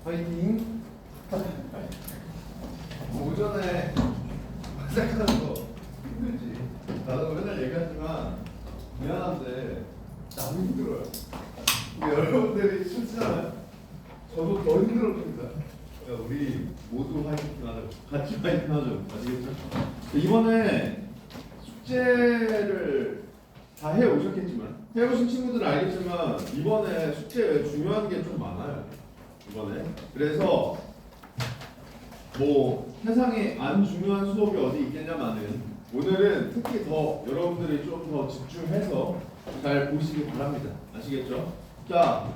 파이팅. 오전에 시작하는 거 힘들지. 나도 맨날 얘기하지만 미안한데 나도 힘들어요. 근데 여러분들이 출제하면 저도 더 힘들어집니다. 그러니까 우리 모두 파이팅하죠. 같이 파이팅하죠. 아시겠죠? 이번에 숙제를 다 해오셨겠지만 해오신 친구들은 알겠지만 이번에 숙제에 중요한 게 좀 많아요. 이번에 그래서 뭐 세상에 안 중요한 수업이 어디 있겠냐마는 오늘은 특히 더 여러분들이 좀 더 집중해서 잘 보시기 바랍니다. 아시겠죠? 자,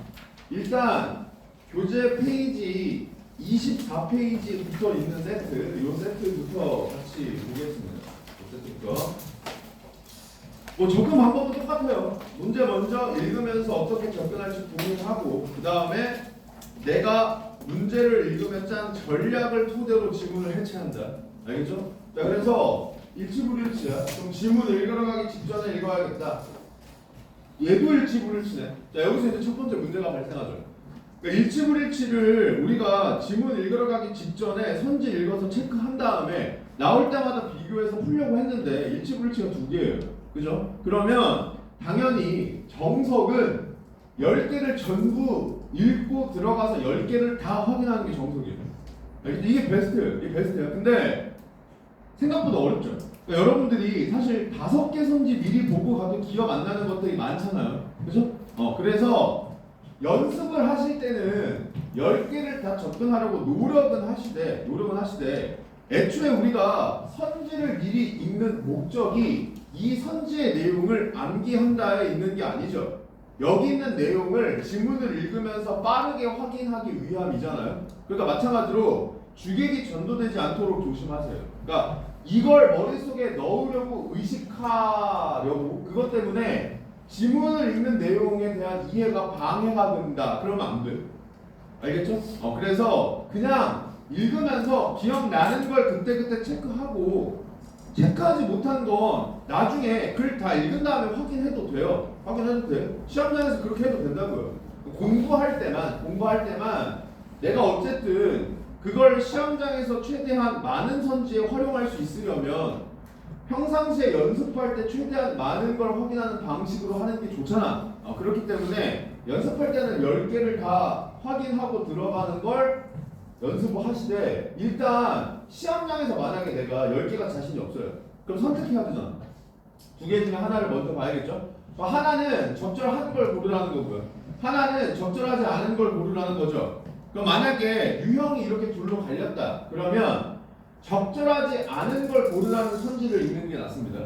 일단 교재 페이지 24페이지부터 있는 세트, 이 세트부터 같이 보겠습니다. 이 세트부터. 뭐 접근 방법은 똑같아요. 문제 먼저 읽으면서 어떻게 접근할지 고민하고 그 다음에 내가 문제를 읽으면 짠 전략을 토대로 지문을 해체한다. 알겠죠? 자, 그래서 일치불일치야. 그럼 지문을 읽어가기 직전에 읽어야겠다. 얘도 일치불일치네. 자, 여기서 이제 첫 번째 문제가 발생하죠. 그러니까 일치불일치를 우리가 지문 읽어가기 직전에 선지 읽어서 체크한 다음에 나올 때마다 비교해서 풀려고 했는데 일치불일치가 두 개예요. 그죠? 그러면 당연히 정석은 10개를 전부 읽고 들어가서 10개를 다 확인하는 게 정석이에요. 이게 베스트예요. 이게 베스트예요. 근데 생각보다 어렵죠. 그러니까 여러분들이 사실 5개 선지 미리 보고 가도 기억 안 나는 것들이 많잖아요. 그죠? 그래서 연습을 하실 때는 10개를 다 접근하려고 노력은 하시되 애초에 우리가 선지를 미리 읽는 목적이 이 선지의 내용을 암기한다에 있는 게 아니죠. 여기 있는 내용을 지문을 읽으면서 빠르게 확인하기 위함이잖아요. 그러니까 마찬가지로 주객이 전도되지 않도록 조심하세요. 그러니까 이걸 머릿속에 넣으려고 의식하려고 그것 때문에 지문을 읽는 내용에 대한 이해가 방해가 된다. 그러면 안 돼요. 알겠죠? 그래서 그냥 읽으면서 기억나는 걸 그때그때 체크하고 체크하지 못한 건 나중에 글 다 읽은 다음에 확인해도 돼요. 확인해도 돼요. 시험장에서 그렇게 해도 된다고요. 공부할 때만 내가 어쨌든 그걸 시험장에서 최대한 많은 선지에 활용할 수 있으려면 평상시에 연습할 때 최대한 많은 걸 확인하는 방식으로 하는 게 좋잖아. 그렇기 때문에 연습할 때는 10개를 다 확인하고 들어가는 걸 연습을 하시되 일단 시험장에서 만약에 내가 10개가 자신이 없어요. 그럼 선택해야 되잖아. 2개 중에 하나를 먼저 봐야겠죠? 하나는 적절한 걸 고르라는 거고요. 하나는 적절하지 않은 걸 고르라는 거죠. 그럼 만약에 유형이 이렇게 둘로 갈렸다. 그러면 적절하지 않은 걸 고르라는 선지를 읽는 게 낫습니다.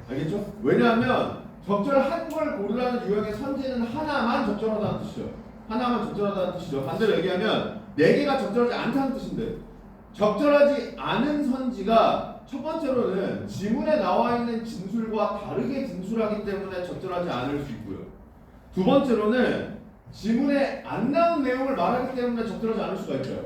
알겠죠? 왜냐하면 적절한 걸 고르라는 유형의 선지는 하나만 적절하다는 뜻이죠. 하나만 적절하다는 뜻이죠. 반대로 얘기하면 4개가 적절하지 않다는 뜻인데 적절하지 않은 선지가 첫 번째로는 지문에 나와 있는 진술과 다르게 진술하기 때문에 적절하지 않을 수 있고요. 두 번째로는 지문에 안 나온 내용을 말하기 때문에 적절하지 않을 수가 있어요.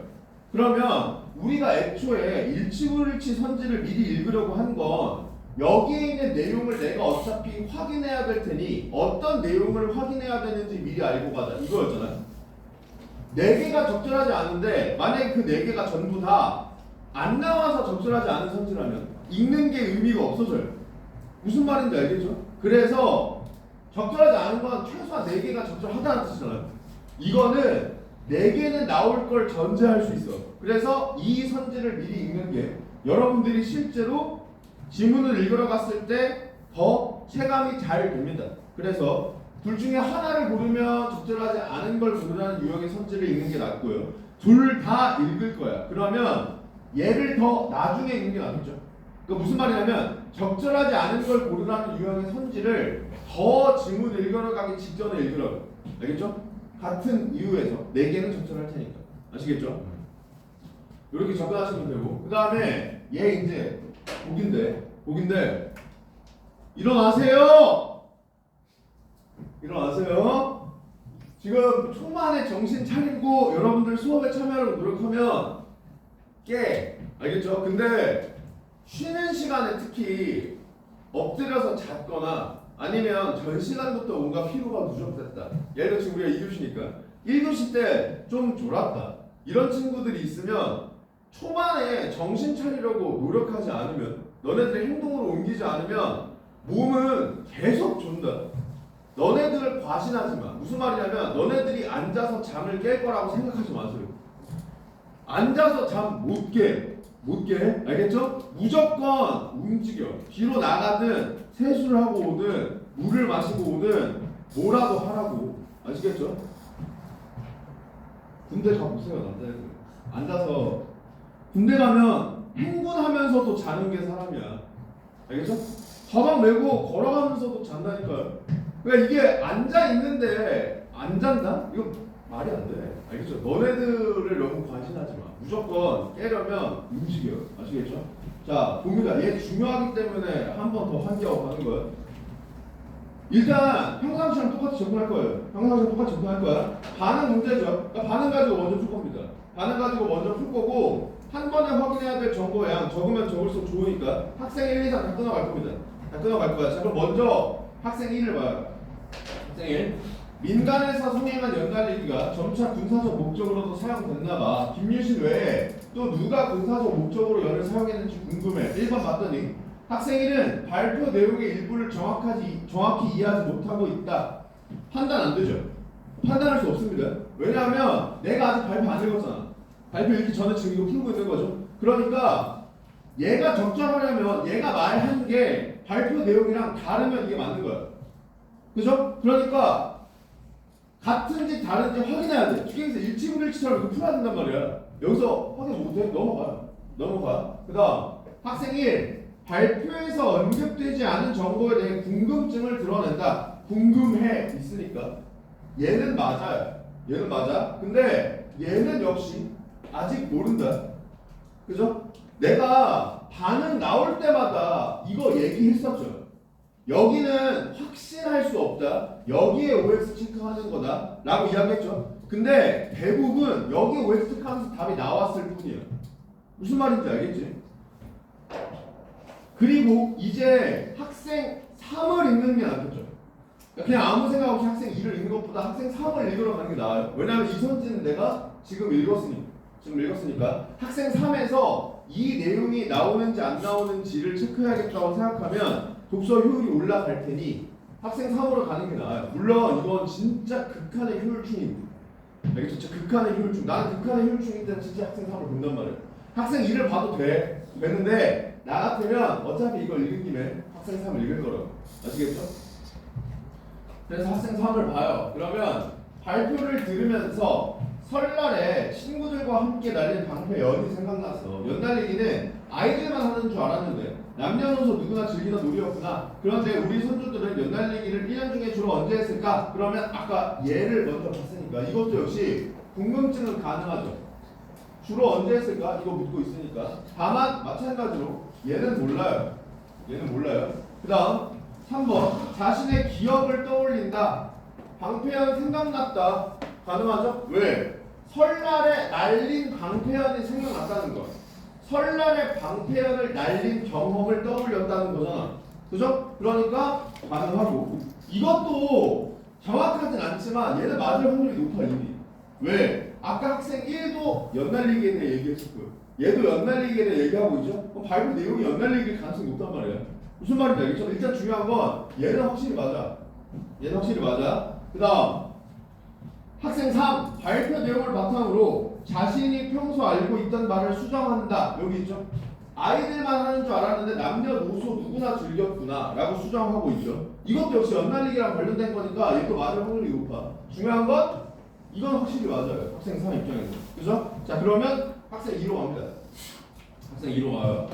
그러면 우리가 애초에 일치불일치 선지를 미리 읽으려고 한 건 여기에 있는 내용을 내가 어차피 확인해야 될 테니 어떤 내용을 확인해야 되는지 미리 알고 가자 이거였잖아요. 4개가 적절하지 않은데 만약에 그 4개가 전부 다 안 나와서 적절하지 않은 선지라면 읽는 게 의미가 없어져요. 무슨 말인지 알겠죠? 그래서 적절하지 않은 건 최소한 4개가 적절하다는 뜻이잖아요. 이거는 4개는 나올 걸 전제할 수 있어. 그래서 이 선지를 미리 읽는 게 여러분들이 실제로 지문을 읽으러 갔을 때 더 체감이 잘 됩니다. 그래서 둘 중에 하나를 고르면 적절하지 않은 걸 고르라는 유형의 선지를 읽는 게 낫고요. 둘 다 읽을 거야. 그러면 얘를 더 나중에 읽는 게 낫겠죠. 그러니까 무슨 말이냐면 적절하지 않은 걸 고르라는 유형의 선지를 더 지문 읽으러 가기 직전에 읽으라고. 알겠죠? 같은 이유에서 4개는 적절할 테니까. 아시겠죠? 이렇게 접근하시면 되고 그 다음에 얘 이제 복인데 일어나세요! 일어나세요. 지금 초반에 정신 차리고 여러분들 수업에 참여하려고 노력하면 깨. 알겠죠? 근데 쉬는 시간에 특히 엎드려서 잤거나 아니면 전 시간부터 뭔가 피로가 누적됐다. 예를 들어 지금 우리가 2교시니까 1교시 때 좀 졸았다. 이런 친구들이 있으면 초반에 정신 차리려고 노력하지 않으면 너네들의 행동으로 옮기지 않으면 몸은 계속 존다. 너네들 과신하지 마. 무슨 말이냐면 너네들이 앉아서 잠을 깰 거라고 생각하지 마세요. 앉아서 잠 못 깨. 못 깨. 알겠죠? 무조건 움직여. 뒤로 나가든 세수를 하고 오든 물을 마시고 오든 뭐라도 하라고. 아시겠죠? 군대 가보세요, 남자애들. 앉아서 군대 가면 행군하면서도 자는 게 사람이야. 알겠죠? 가방 메고 걸어가면서도 잔다니까요. 그러니까 이게 앉아 있는데 안 잔다? 이거 말이 안 돼. 알겠죠? 너네들을 너무 관심하지 마. 무조건 깨려면 움직여. 아시겠죠? 자, 봅니다. 얘 중요하기 때문에 한 번 더 환기하고 가는 거예요. 일단 평상시랑 똑같이 접근할 거예요. 평상시랑 똑같이 접근할 거야. 반응 문제죠. 그러니까 반응 가지고 먼저 풀 겁니다. 반응 가지고 먼저 풀 거고 한 번에 확인해야 될 정보의 양 적으면 적을수록 좋으니까 학생 1, 2, 3 다 끊어갈 겁니다. 다 끊어갈 거야. 자, 그럼 먼저 학생 1을 봐요. 학생 1. 민간에서 성행한 연달리기가 점차 군사적 목적으로도 사용됐나 봐. 김유신 외에 또 누가 군사적 목적으로 연을 사용했는지 궁금해. 1번 봤더니 학생 1은 발표 내용의 일부를 정확히 이해하지 못하고 있다. 판단 안 되죠. 판단할 수 없습니다. 왜냐하면 내가 아직 발표 안 읽었잖아. 발표 읽기 전에 지금 이거 풀고 있는 거죠. 그러니까 얘가 적절하려면 얘가 말한 게 발표 내용이랑 다르면 이게 맞는 거야. 그죠? 그러니까 같은지 다른지 확인해야 돼. 추경에서 일치분일치처럼 이렇게 풀어야 된단 말이야. 여기서 확인 못해? 넘어가요. 넘어가. 그 다음 학생 1. 발표에서 언급되지 않은 정보에 대해 궁금증을 드러낸다. 궁금해 있으니까 얘는 맞아요. 얘는 맞아. 근데 얘는 역시 아직 모른다. 그죠? 내가 반응 나올 때마다 이거 얘기했었죠. 여기는 확신할 수 없다. 여기에 OX 체크하는 거다. 라고 이야기했죠. 근데 대부분 여기에 OX 체크하면서 답이 나왔을 뿐이에요. 무슨 말인지 알겠지? 그리고 이제 학생 3을 읽는 게 낫겠죠. 그냥 아무 생각 없이 학생 2를 읽는 것보다 학생 3을 읽으러 가는 게 나아요. 왜냐하면 이선지는 내가 지금 읽었으니까 학생 3에서 이 내용이 나오는지 안 나오는지를 체크해야겠다고 생각하면 독서 효율이 올라갈 테니 학생 3으로 가는 게 나아요. 물론 이건 진짜 극한의 효율충입니다. 알겠죠? 진짜 극한의 효율충. 나는 극한의 효율충일 때는 진짜 학생 3을 본단 말이에요. 학생 2를 봐도 되는데 나 같으면 어차피 이걸 읽은 김에 학생 3을 읽을 거라고. 아시겠죠? 그래서 학생 3을 봐요. 그러면 발표를 들으면서 설날에 친구들과 함께 날린 방패 연이 생각났어. 연달리기는 아이들만 하는 줄 알았는데 남녀노소 누구나 즐기는 놀이였구나. 그런데 우리 손주들은 연달리기를 1년 중에 주로 언제 했을까? 그러면 아까 얘를 먼저 봤으니까 이것도 역시 궁금증은 가능하죠. 주로 언제 했을까? 이거 묻고 있으니까. 다만 마찬가지로 얘는 몰라요. 얘는 몰라요. 그 다음 3번 자신의 기억을 떠올린다. 방패연 생각났다. 가능하죠? 왜? 설날에 날린 방패연이 생각났다는 거. 설날에 방패연을 날린 경험을 떠올렸다는 거잖아. 그죠? 그러니까 가능하고 이것도 정확하진 않지만 얘는 맞을 확률이 높아 이미. 왜? 아까 학생 1도 연날리기에 대해 얘기했었고요. 얘도 연날리기에 대해 얘기하고 있죠? 그럼 발표 내용이 연날리기일 가능성이 높단 말이야. 무슨 말인지 알겠죠? 일단 중요한 건 얘는 확실히 맞아. 얘는 확실히 맞아. 그 다음 학생 3 발표 내용을 바탕으로 자신이 평소 알고 있던 말을 수정한다. 여기 있죠? 아이들만 하는 줄 알았는데 남녀노소 누구나 즐겼구나 라고 수정하고 있죠. 이것도 역시 연날리기랑 관련된 거니까 얘도 맞을 확률이 높아. 중요한 건 이건 확실히 맞아요. 학생 3 입장에서. 그죠? 자, 그러면 학생 2로 갑니다. 학생 2로 가요.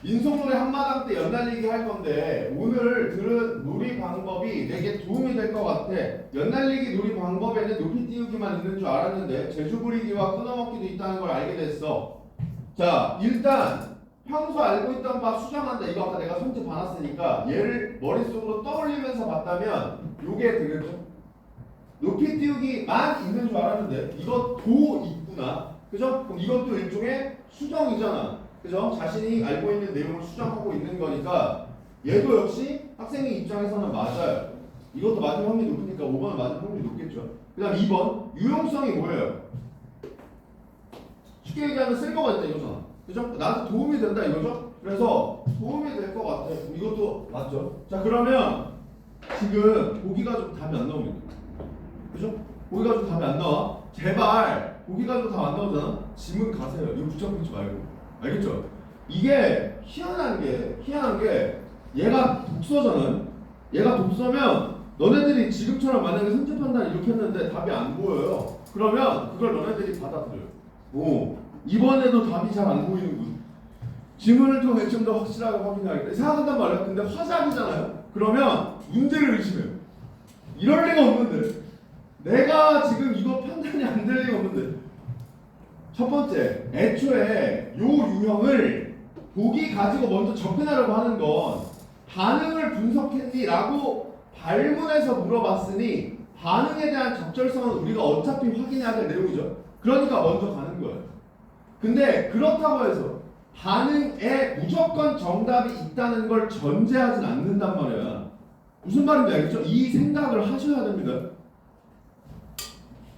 민속놀이 한마당 때 연날리기 할 건데 오늘 들은 놀이 방법이 내게 도움이 될 것 같아. 연날리기 놀이 방법에는 높이 띄우기만 있는 줄 알았는데 제주 부리기와 끊어먹기도 있다는 걸 알게 됐어. 자, 일단 평소 알고 있던 바 수정한다. 이거 아까 내가 손짓 봐놨으니까 얘를 머릿속으로 떠올리면서 봤다면 요게 되겠죠? 높이 띄우기만 있는 줄 알았는데 이거 도 있구나. 그죠? 그럼 이것도 일종의 수정이잖아. 그죠? 자신이 알고 있는 내용을 수정하고 있는 거니까 얘도 역시 학생의 입장에서는 맞아요. 이것도 맞을 확률이 높으니까 5번은 맞을 확률이 높겠죠. 그 다음 2번 유용성이 뭐예요? 쉽게 얘기하면 쓸모가 있다 이거잖아. 그죠? 나한테 도움이 된다 이거죠? 그래서 도움이 될 것 같아. 이것도 맞죠? 자, 그러면 지금 보기가 좀 답이 안 나옵니다. 그죠? 보기가 좀 답이 안 나와. 제발 보기가 좀 답 안 나오잖아. 지문 가세요. 이거 붙잡고 있지 말고. 알겠죠? 이게 희한한 게 얘가 독서잖아. 얘가 독서면 너네들이 지금처럼 만약에 선제 판단 이렇게 했는데 답이 안 보여요. 그러면 그걸 너네들이 받아들여요. 오, 이번에도 답이 잘 안 보이는군. 지문을 통해 좀 더 확실하게 확인하겠다. 생각한단 말이야. 근데 화작이잖아요. 그러면 문제를 의심해요. 이럴 리가 없는데. 내가 지금 이거 판단이 안 될 리가 없는데. 첫 번째, 애초에 요 유형을 보기 가지고 먼저 접근하려고 하는 건 반응을 분석했니? 라고 발문에서 물어봤으니 반응에 대한 적절성은 우리가 어차피 확인해야 될 내용이죠. 그러니까 먼저 가는 거예요. 근데 그렇다고 해서 반응에 무조건 정답이 있다는 걸 전제하진 않는단 말이야. 무슨 말인지 알겠죠? 이 생각을 하셔야 됩니다.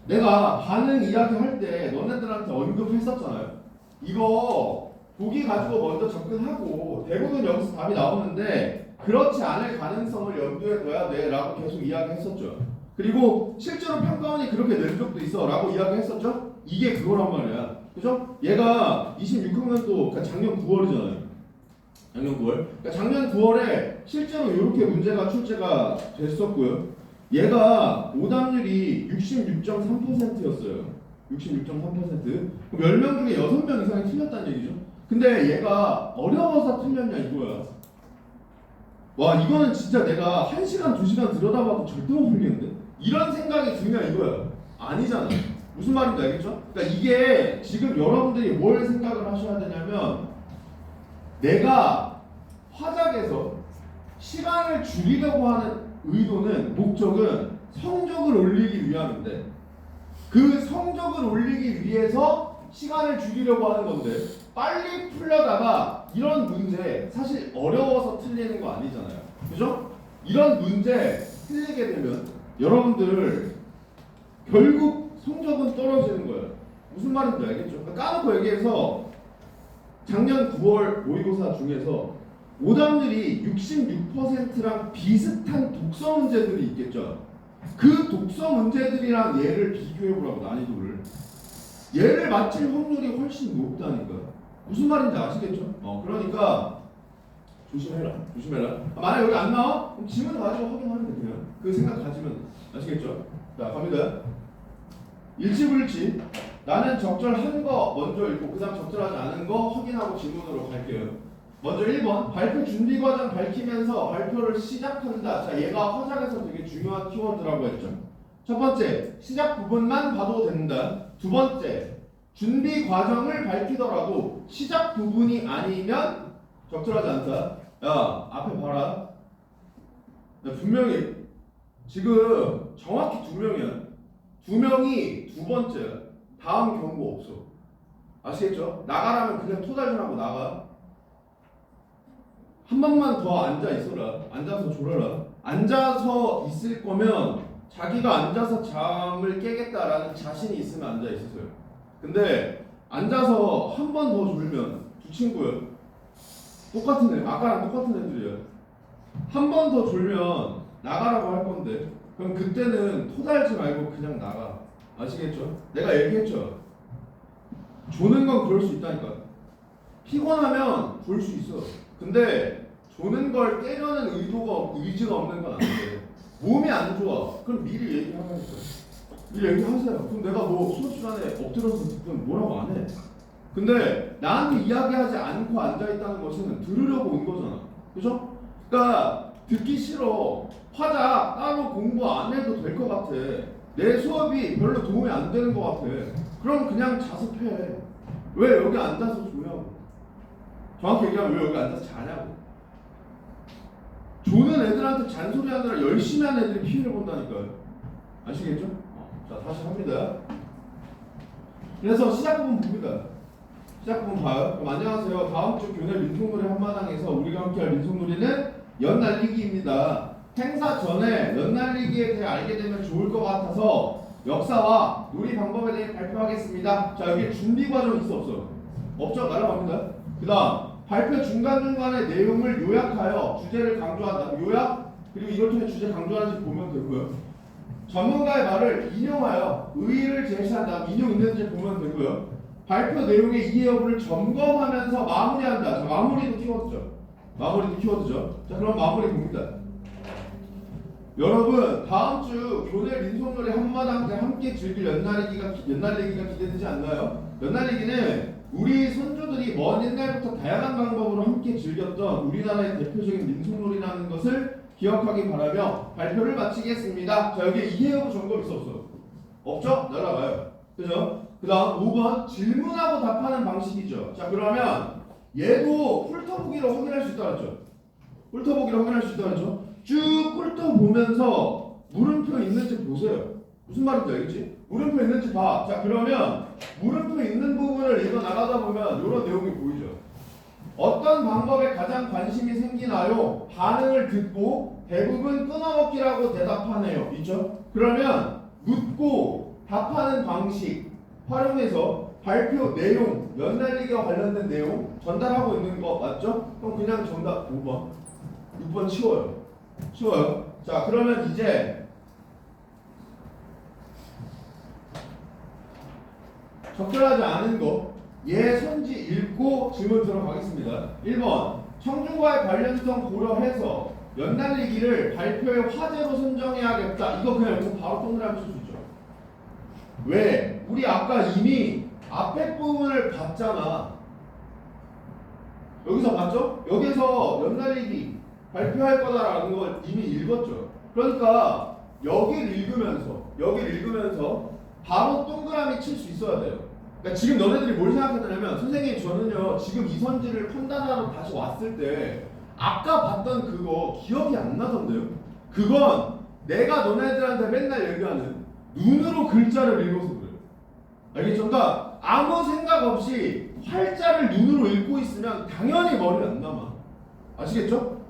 내가 반응 이야기 할 때 너네들한테 언급했었잖아요. 이거 보기 가지고 먼저 접근하고 대부분 여기서 답이 나오는데 그렇지 않을 가능성을 염두에 둬야 돼 라고 계속 이야기했었죠. 그리고 실제로 평가원이 그렇게 낸 적도 있어 라고 이야기했었죠. 이게 그거란 말이야. 그죠? 얘가 26학년도 그러니까 작년 9월이잖아요. 작년 9월. 그러니까 작년 9월에 실제로 이렇게 문제가 출제가 됐었고요. 얘가 오답률이 66.3%였어요. 66.3%. 그럼 10명 중에 6명 이상이 틀렸다는 얘기죠. 근데 얘가 어려워서 틀렸냐 이거야. 와, 이거는 진짜 내가 1시간, 2시간 들여다봐도 절대 못 풀리는데? 이런 생각이 들면 이거야. 아니잖아. 무슨 말인지 알겠죠? 그러니까 이게 지금 여러분들이 뭘 생각을 하셔야 되냐면 내가 화작에서 시간을 줄이려고 하는 의도는 목적은 성적을 올리기 위함인데 그 성적을 올리기 위해서 시간을 줄이려고 하는 건데 빨리 풀려다가 이런 문제 사실 어려워서 틀리는 거 아니잖아요. 그죠? 이런 문제 틀리게 되면 여러분들 결국 성적은 떨어지는 거예요. 무슨 말인지 알겠죠? 그러니까 까놓고 얘기해서 작년 9월 모의고사 중에서 오답률이 66%랑 비슷한 독서 문제들이 있겠죠. 그 독서 문제들이랑 얘를 비교해보라고 난이도를. 얘를 맞힐 확률이 훨씬 높다니까. 무슨 말인지 아시겠죠? 그러니까 조심해라. 만약 여기 안 나와? 그럼 지문 가지고 확인하면 돼 그냥. 그 생각 가지면 아시겠죠? 자, 갑니다. 일치불일치. 나는 적절한 거 먼저 읽고 그 다음 적절하지 않은 거 확인하고 질문으로 갈게요. 먼저 1번 발표 준비 과정 밝히면서 발표를 시작한다. 자, 얘가 화작에서 되게 중요한 키워드라고 했죠. 첫 번째, 시작 부분만 봐도 된다. 두 번째, 준비 과정을 밝히더라도 시작 부분이 아니면 적절하지 않다. 야, 앞에 봐라. 야, 분명히 지금 정확히 2명이야. 2명이 두 번째야. 다음 경고 없어. 아시겠죠? 나가라면 그냥 토달전하고 나가. 한 번만 더 앉아 있어라. 앉아서 졸아라. 앉아서 있을 거면 자기가 앉아서 잠을 깨겠다라는 자신이 있으면 앉아 있으세요. 근데 앉아서 한 번 더 졸면 두 친구야. 똑같은 애, 아까랑 똑같은 애들이야. 한 번 더 졸면 나가라고 할 건데 그럼 그때는 토달지 말고 그냥 나가. 아시겠죠? 내가 얘기했죠. 조는 건 그럴 수 있다니까. 피곤하면 졸 수 있어. 근데 조는 걸 깨려는 의지가 없는 건 안 돼. 몸이 안 좋아. 그럼 미리 얘기하라니까. 미리 얘기하세요. 그럼 내가 뭐 수업 시간에 엎드려서 듣든 뭐라고 안 해. 근데 나한테 이야기하지 않고 앉아있다는 것은 들으려고 온 거잖아. 그죠? 그러니까 듣기 싫어. 화작 따로 공부 안 해도 될 것 같아. 내 수업이 별로 도움이 안 되는 것 같아. 그럼 그냥 자습해. 왜 여기 앉아서 조냐고. 정확히 얘기하면 왜 여기 앉아서 자냐고. 조는 애들한테 잔소리하느라 열심히 하는 애들이 피해를 본다니까요. 아시겠죠? 자, 다시 합니다. 그래서 시작 부분 봅니다. 시작 부분 봐요. 그럼 안녕하세요. 다음 주 교내 민속놀이 한마당에서 우리가 함께할 민속놀이는 연날리기입니다. 행사 전에 연날리기에 대해 알게 되면 좋을 것 같아서 역사와 놀이 방법에 대해 발표하겠습니다. 자, 여기 준비 과정 있어 없어? 없죠? 날아갑니다. 그 다음 발표 중간중간에 내용을 요약하여 주제를 강조한다. 요약 그리고 이걸 통해 주제 강조하는지 보면 되고요. 전문가의 말을 인용하여 의의를 제시한다. 인용 있는지 보면 되고요. 발표 내용의 이해 여부를 점검하면서 마무리한다. 자, 마무리도 키워드죠. 마무리도 키워드죠. 자, 그럼 마무리 봅니다. 여러분 다음 주 교내 민속놀이 한마당 때 함께 즐길 연날리기가 기대되지 않나요? 연날리기는 우리 선조들이 먼 옛날부터 다양한 방법으로 함께 즐겼던 우리나라의 대표적인 민속놀이라는 것을 기억하기 바라며 발표를 마치겠습니다. 자, 여기 이해 여부 점검 있어 없어? 없죠? 날아가요. 그죠? 그 다음 5번 질문하고 답하는 방식이죠. 자, 그러면 얘도 훑어보기로 확인할 수 있다 그랬죠? 훑어보기로 확인할 수 있다 그랬죠? 쭉 훑어보면서 물음표 있는지 보세요. 무슨 말인지 알겠지? 물음표 있는지 봐. 자, 그러면 물음표 있는 부분을 읽어 나가다 보면 이런 내용이 보이죠. 어떤 방법에 가장 관심이 생기나요? 반응을 듣고 대부분 끊어먹기라고 대답하네요. 있죠? 그러면 묻고 답하는 방식 활용해서 발표 내용, 연날리기와 관련된 내용 전달하고 있는 거 맞죠? 그럼 그냥 정답 5번. 6번 치워요. 쉬워요. 자, 그러면 이제 적절하지 않은 거 선지 읽고 질문 들어가겠습니다. 1번 청중과의 관련성 고려해서 연날리기를 발표의 화제로 선정해야겠다. 이거 그냥 여기서 바로 동그라미 칠 수 있죠. 왜? 우리 아까 이미 앞에 부분을 봤잖아. 여기서 봤죠? 여기서 연날리기 발표할 거다라는 걸 이미 읽었죠. 그러니까 여기를 읽으면서 바로 동그라미 칠 수 있어야 돼요. 그러니까 지금 너네들이 뭘 생각했냐면 선생님 저는요 지금 이 선지를 판단하러 다시 왔을 때 아까 봤던 그거 기억이 안 나던데요. 그건 내가 너네들한테 맨날 얘기하는 눈으로 글자를 읽어서 그래요. 알겠죠? 그러니까 아무 생각 없이 활자를 눈으로 읽고 있으면 당연히 머리에 안 남아. 아시겠죠?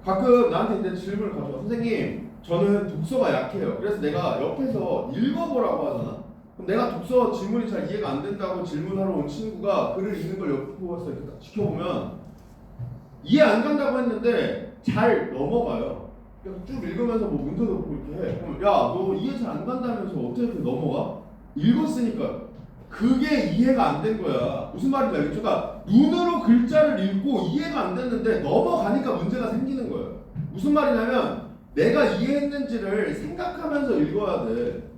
가끔 나한테 이제 질문을 가져와. 선생님 저는 독서가 약해요. 그래서 내가 옆에서 읽어보라고 하잖아. 그럼 내가 독서 질문이 잘 이해가 안 된다고 질문하러 온 친구가 글을 읽는 걸 옆에 보고서 이렇게 지켜보면 이해 안 간다고 했는데 잘 넘어가요. 그래서 쭉 읽으면서 뭐 문제도 보고 이렇게 해. 그럼 야 너 이해 잘 안 간다면서 어떻게 이렇게 넘어가? 읽었으니까. 그게 이해가 안 된 거야. 무슨 말인지 알겠죠? 그러니까 눈으로 글자를 읽고 이해가 안 됐는데 넘어가니까 문제가 생기는 거예요. 무슨 말이냐면 내가 이해했는지를 생각하면서 읽어야 돼.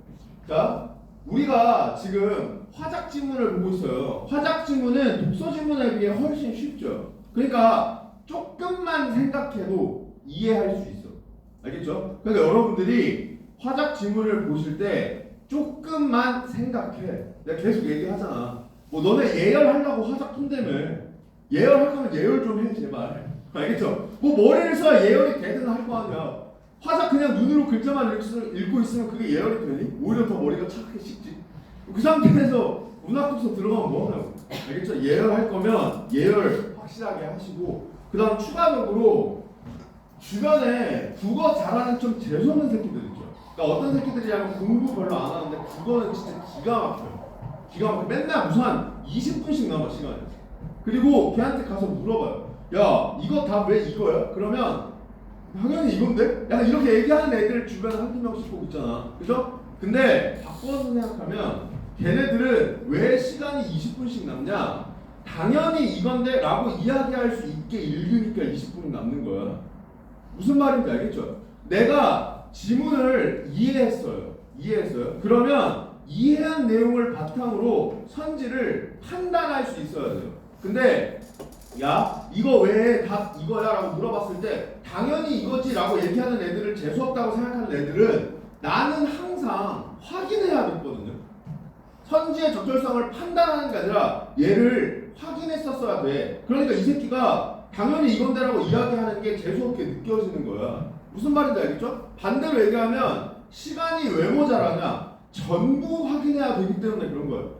자, 우리가 지금 화작 지문을 보고 있어요. 화작 지문은 독서 지문에 비해 훨씬 쉽죠. 그러니까 조금만 생각해도 이해할 수 있어. 알겠죠? 그러니까 여러분들이 화작 지문을 보실 때 조금만 생각해. 내가 계속 얘기하잖아. 뭐 너네 예열하려고 화작 푼다며. 예열할 거면 예열 좀 해 제발. 알겠죠? 뭐 머리를 써야 예열이 되든 할 거 아니야. 화작 그냥 눈으로 글자만 읽고 있으면 그게 예열이 되니? 오히려 더 머리가 착하게 식지. 그 상태에서 문학독서 들어가면 뭐 하냐고. 알겠죠? 예열할 거면 예열 확실하게 하시고 그 다음 추가적으로 주변에 국어 잘하는 좀 재수없는 새끼들 있죠. 그러니까 어떤 새끼들이라면 공부 별로 안 하는데 국어는 진짜 기가 막혀요. 기가 막혀. 맨날 무슨 한 20분씩 남아 시간이. 그리고 걔한테 가서 물어봐요. 야 이거 다 왜 이거야? 그러면 당연히 이건데? 약간 이렇게 얘기하는 애들 주변에 한두 명씩 꼭 있잖아. 그죠? 근데 바꿔서 생각하면 걔네들은 왜 시간이 20분씩 남냐? 당연히 이건데 라고 이야기할 수 있게 읽으니까 20분이 남는 거야. 무슨 말인지 알겠죠? 내가 지문을 이해했어요. 그러면 이해한 내용을 바탕으로 선지를 판단할 수 있어야 돼요. 근데 야 이거 왜 답 이거야? 라고 물어봤을 때 당연히 이거지 라고 얘기하는 애들을 재수없다고 생각하는 애들은 나는 항상 확인해야 됐거든요. 선지의 적절성을 판단하는 게 아니라 얘를 확인했었어야 돼. 그러니까 이 새끼가 당연히 이건데라고 이야기하는 게 재수없게 느껴지는 거야. 무슨 말인지 알겠죠? 반대로 얘기하면 시간이 왜 모자라냐? 전부 확인해야 되기 때문에 그런 거예요.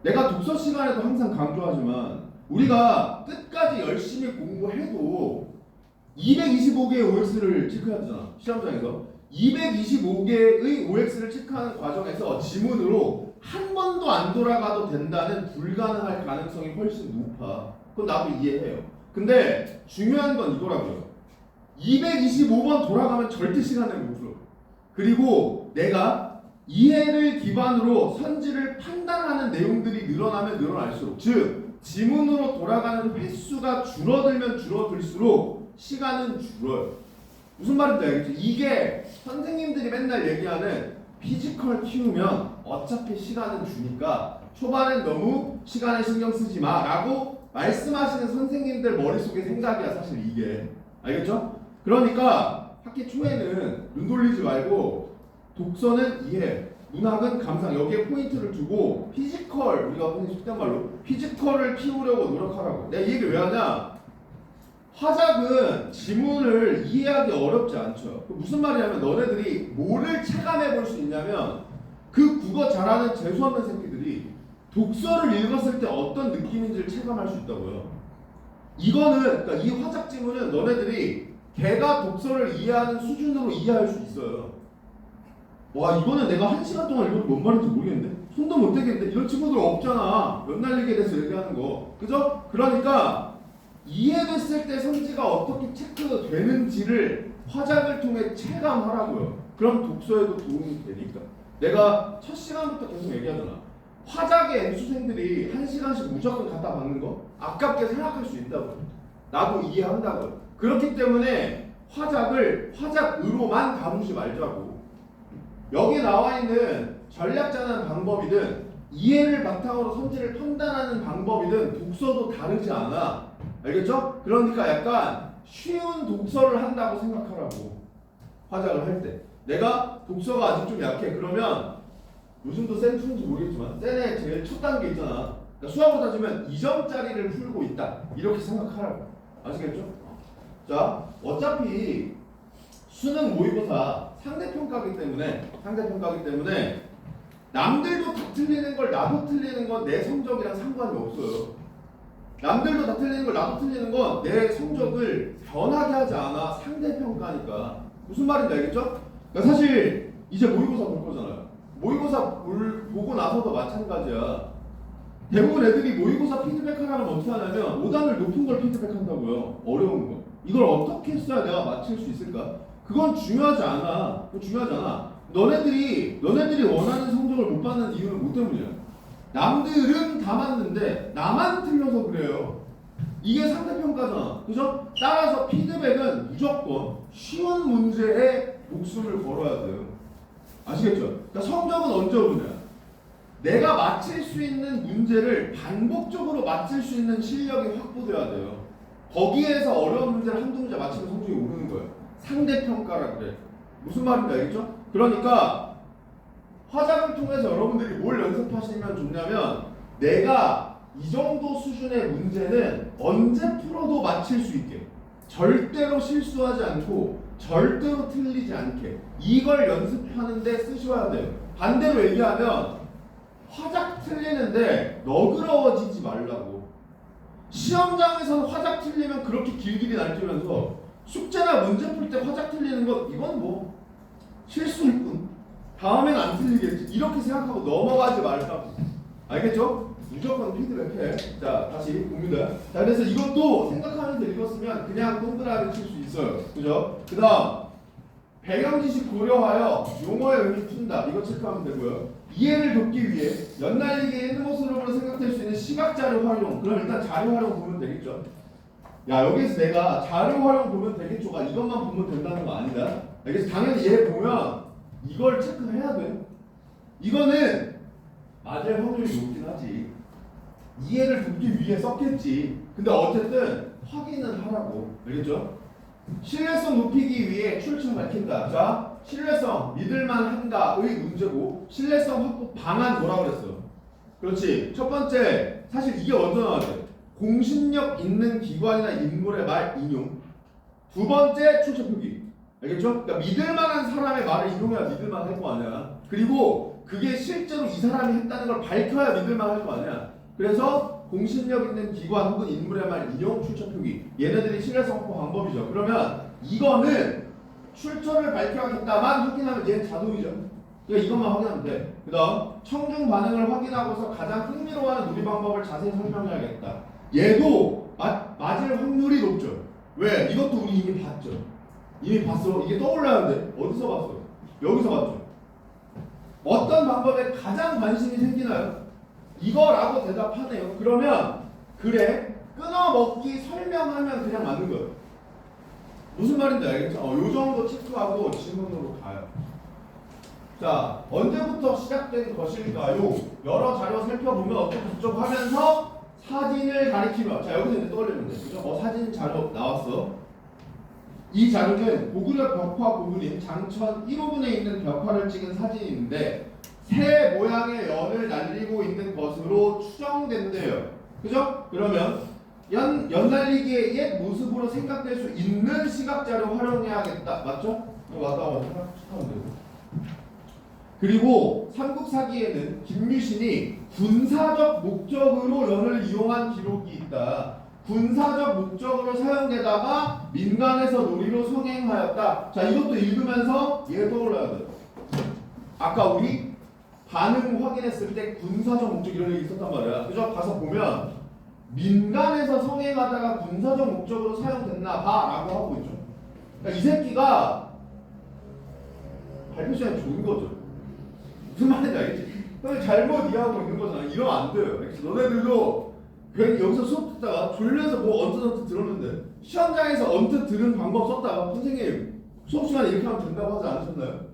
내가 독서 시간에도 항상 강조하지만 우리가 끝까지 열심히 공부해도 225개의 OS를 체크해야 되잖아. 시험장에서. 225개의 OX를 체크하는 과정에서 지문으로 한 번도 안 돌아가도 된다는 불가능할 가능성이 훨씬 높아. 그건 나도 이해해요. 근데 중요한 건 이거라고요. 225번 돌아가면 절대 시간을 못 풀어. 그리고 내가 이해를 기반으로 선지를 판단하는 내용들이 늘어나면 늘어날수록, 즉 지문으로 돌아가는 횟수가 줄어들면 줄어들수록 시간은 줄어요. 무슨 말인지 알겠죠? 이게 선생님들이 맨날 얘기하는 피지컬 키우면 어차피 시간은 주니까 초반엔 너무 시간에 신경 쓰지 마 라고 말씀하시는 선생님들 머릿속의 생각이야 사실 이게. 알겠죠? 그러니까 학기 초에는 눈 돌리지 말고 독서는 이해, 문학은 감상, 여기에 포인트를 두고 피지컬, 우리가 흔히 속된 말로 피지컬을 키우려고 노력하라고. 내가 이 얘기를 왜 하냐? 화작은 지문을 이해하기 어렵지 않죠. 무슨 말이냐면 너네들이 뭐를 체감해 볼 수 있냐면 그 국어 잘하는 재수없는 새끼들이 독서를 읽었을 때 어떤 느낌인지를 체감할 수 있다고요. 이거는 그러니까 이 화작 지문은 너네들이 걔가 독서를 이해하는 수준으로 이해할 수 있어요. 와 이거는 내가 1시간 동안 읽어도 뭔 말인지 모르겠는데 손도 못 대겠는데 이런 친구들 없잖아. 몇 날리게 돼서 얘기하는 거. 그죠? 그러니까 이해됐을 때 선지가 어떻게 체크되는지를 화작을 통해 체감하라고요. 그럼 독서에도 도움이 되니까. 내가 첫 시간부터 계속 얘기하잖아. 화작의 N수생들이 1시간씩 무조건 갖다 박는 거 아깝게 생각할 수 있다고요. 나도 이해한다고요. 그렇기 때문에 화작을 화작으로만 다루지 말자고. 여기 나와 있는 전략 짜는 방법이든 이해를 바탕으로 선지를 판단하는 방법이든 독서도 다르지 않아. 알겠죠? 그러니까 약간 쉬운 독서를 한다고 생각하라고. 화작을 할 때. 내가 독서가 아직 좀 약해. 그러면 요즘도 센 투인지 모르겠지만 센의 제일 첫 단계 있잖아. 그러니까 수학으로 따지면 2점짜리를 풀고 있다. 이렇게 생각하라고. 아시겠죠? 자, 어차피 수능 모의고사 상대평가기 때문에 남들도 다 틀리는 걸 나도 틀리는 건 내 성적이랑 상관이 없어요. 남들도 다 틀리는 걸 나도 틀리는 건 내 성적을 변하게 하지 않아. 상대평가니까. 무슨 말인지 알겠죠? 그러니까 사실 이제 모의고사 볼 거잖아요. 모의고사 보고 나서도 마찬가지야. 대부분 애들이 모의고사 피드백하라면 어떻게 하냐면 5단을 높은 걸 피드백한다고요. 어려운 거. 이걸 어떻게 했어야 내가 맞출 수 있을까? 그건 중요하지 않아. 그거 중요하지 않아. 너네들이 원하는 성적을 못 받는 이유는 뭐 때문이야? 남들은 다 맞는데 나만 틀려서 그래요. 이게 상대평가잖아. 그죠? 따라서 피드백은 무조건 쉬운 문제에 목숨을 걸어야 돼요. 아시겠죠? 그러니까 성적은 언제 오르냐? 내가 맞힐 수 있는 문제를 반복적으로 맞힐 수 있는 실력이 확보돼야 돼요. 거기에서 어려운 문제를 한두 문제 맞히면 성적이 오르는 거예요. 상대평가라 그래. 무슨 말인지 알겠죠? 그러니까 화작을 통해서 여러분들이 뭘 연습하시면 좋냐면 내가 이 정도 수준의 문제는 언제 풀어도 맞힐 수 있게 절대로 실수하지 않고 절대로 틀리지 않게 이걸 연습하는데 쓰셔야 돼요. 반대로 얘기하면 화작 틀리는데 너그러워지지 말라고. 시험장에서는 화작 틀리면 그렇게 길길이 날뛰면서 숙제나 문제 풀 때 화작 틀리는 건 이건 뭐 실수일 뿐. 다음엔 안 틀리겠지. 이렇게 생각하고 넘어가지 말라고. 알겠죠? 무조건 피드백해. 자, 다시 봅니다. 자, 그래서 이것도 생각하면서 읽었으면 그냥 동그라미 칠 수 있어요. 그죠? 그 다음 배경 지식 고려하여 용어의 의미 푼다. 이거 체크하면 되고요. 이해를 돕기 위해 연날리기에 있는 모습으로 생각될 수 있는 시각 자료 활용. 그럼 일단 자료 활용 보면 되겠죠. 야, 여기서 내가 자료 활용 보면 되겠죠가 이것만 보면 된다는 거 아니다. 알겠어? 당연히 얘 보면 이걸 체크해야 돼. 이거는 맞을 확률이 높긴 하지. 이해를 돕기 위해 썼겠지. 근데 어쨌든 확인은 하라고. 알겠죠? 신뢰성 높이기 위해 출처 밝힌다. 자, 신뢰성 믿을만한가의 문제고 신뢰성 확보 방안 뭐라고 그랬어? 그렇지. 첫 번째 사실 이게 먼저 나와야 돼. 공신력 있는 기관이나 인물의 말 인용. 두 번째 출처 표기. 알겠죠? 그러니까 믿을만한 사람의 말을 인용해야 믿을만할 거 아니야. 그리고 그게 실제로 이 사람이 했다는 걸 밝혀야 믿을만할 거 아니야. 그래서 공신력 있는 기관 혹은 인물의 말 인용 출처 표기. 얘네들이 신뢰성 확보 방법이죠. 그러면 이거는 출처를 발표하겠다만 확인하면 얘는 자동이죠. 그러니까 이것만 확인하면 돼. 그 다음 청중 반응을 확인하고서 가장 흥미로워하는 놀이 방법을 자세히 설명해야겠다. 얘도 맞을 확률이 높죠. 왜? 이것도 우리 이미 봤죠. 이미 봤어. 이게 떠올라는데 어디서 봤어? 여기서 봤죠. 어떤 방법에 가장 관심이 생기나요? 이거라고 대답하네요. 그러면 그래 끊어먹기 설명하면 그냥 맞는 거예요. 무슨 말인지 알겠죠? 요 정도 체크하고 질문으로 가요. 자, 언제부터 시작된 것일까요? 여러 자료 살펴보면 어쩌고 하면서 사진을 가리키며, 자 여기서 이제 떠올리면 돼. 그죠? 사진 자료 나왔어. 이 자료는 고구려 벽화 고구림 장천 1호분에 있는 벽화를 찍은 사진인데 새 모양의 연을 날리고 있는 것으로 추정된대요. 그죠? 그러면 연날리기의 옛 모습으로 생각될 수 있는 시각자료 활용해야겠다. 맞죠? 맞다고 생각하면 되고. 그리고 삼국사기에는 김유신이 군사적 목적으로 연을 이용한 기록이 있다. 군사적 목적으로 사용되다가 민간에서 놀이로 성행하였다. 자, 이것도 읽으면서 얘 떠올라야 돼요. 아까 우리 반응 확인했을 때 군사적 목적 이런 얘기 있었단 말이야. 그죠? 가서 보면 민간에서 성행하다가 군사적 목적으로 사용됐나 봐 라고 하고 있죠. 그러니까 이 새끼가 발표 시간이 좋은 거죠. 무슨 말인지 알겠지? 너네 잘못 이해하고 있는 거잖아. 이러면 안 돼요. 너네들도 괜히 여기서 수업 듣다가 졸려서 뭐 언뜻 들었는데 시험장에서 언뜻 들은 방법 썼다가 선생님 수업 시간에 이렇게 하면 된다고 하지 않으셨나요?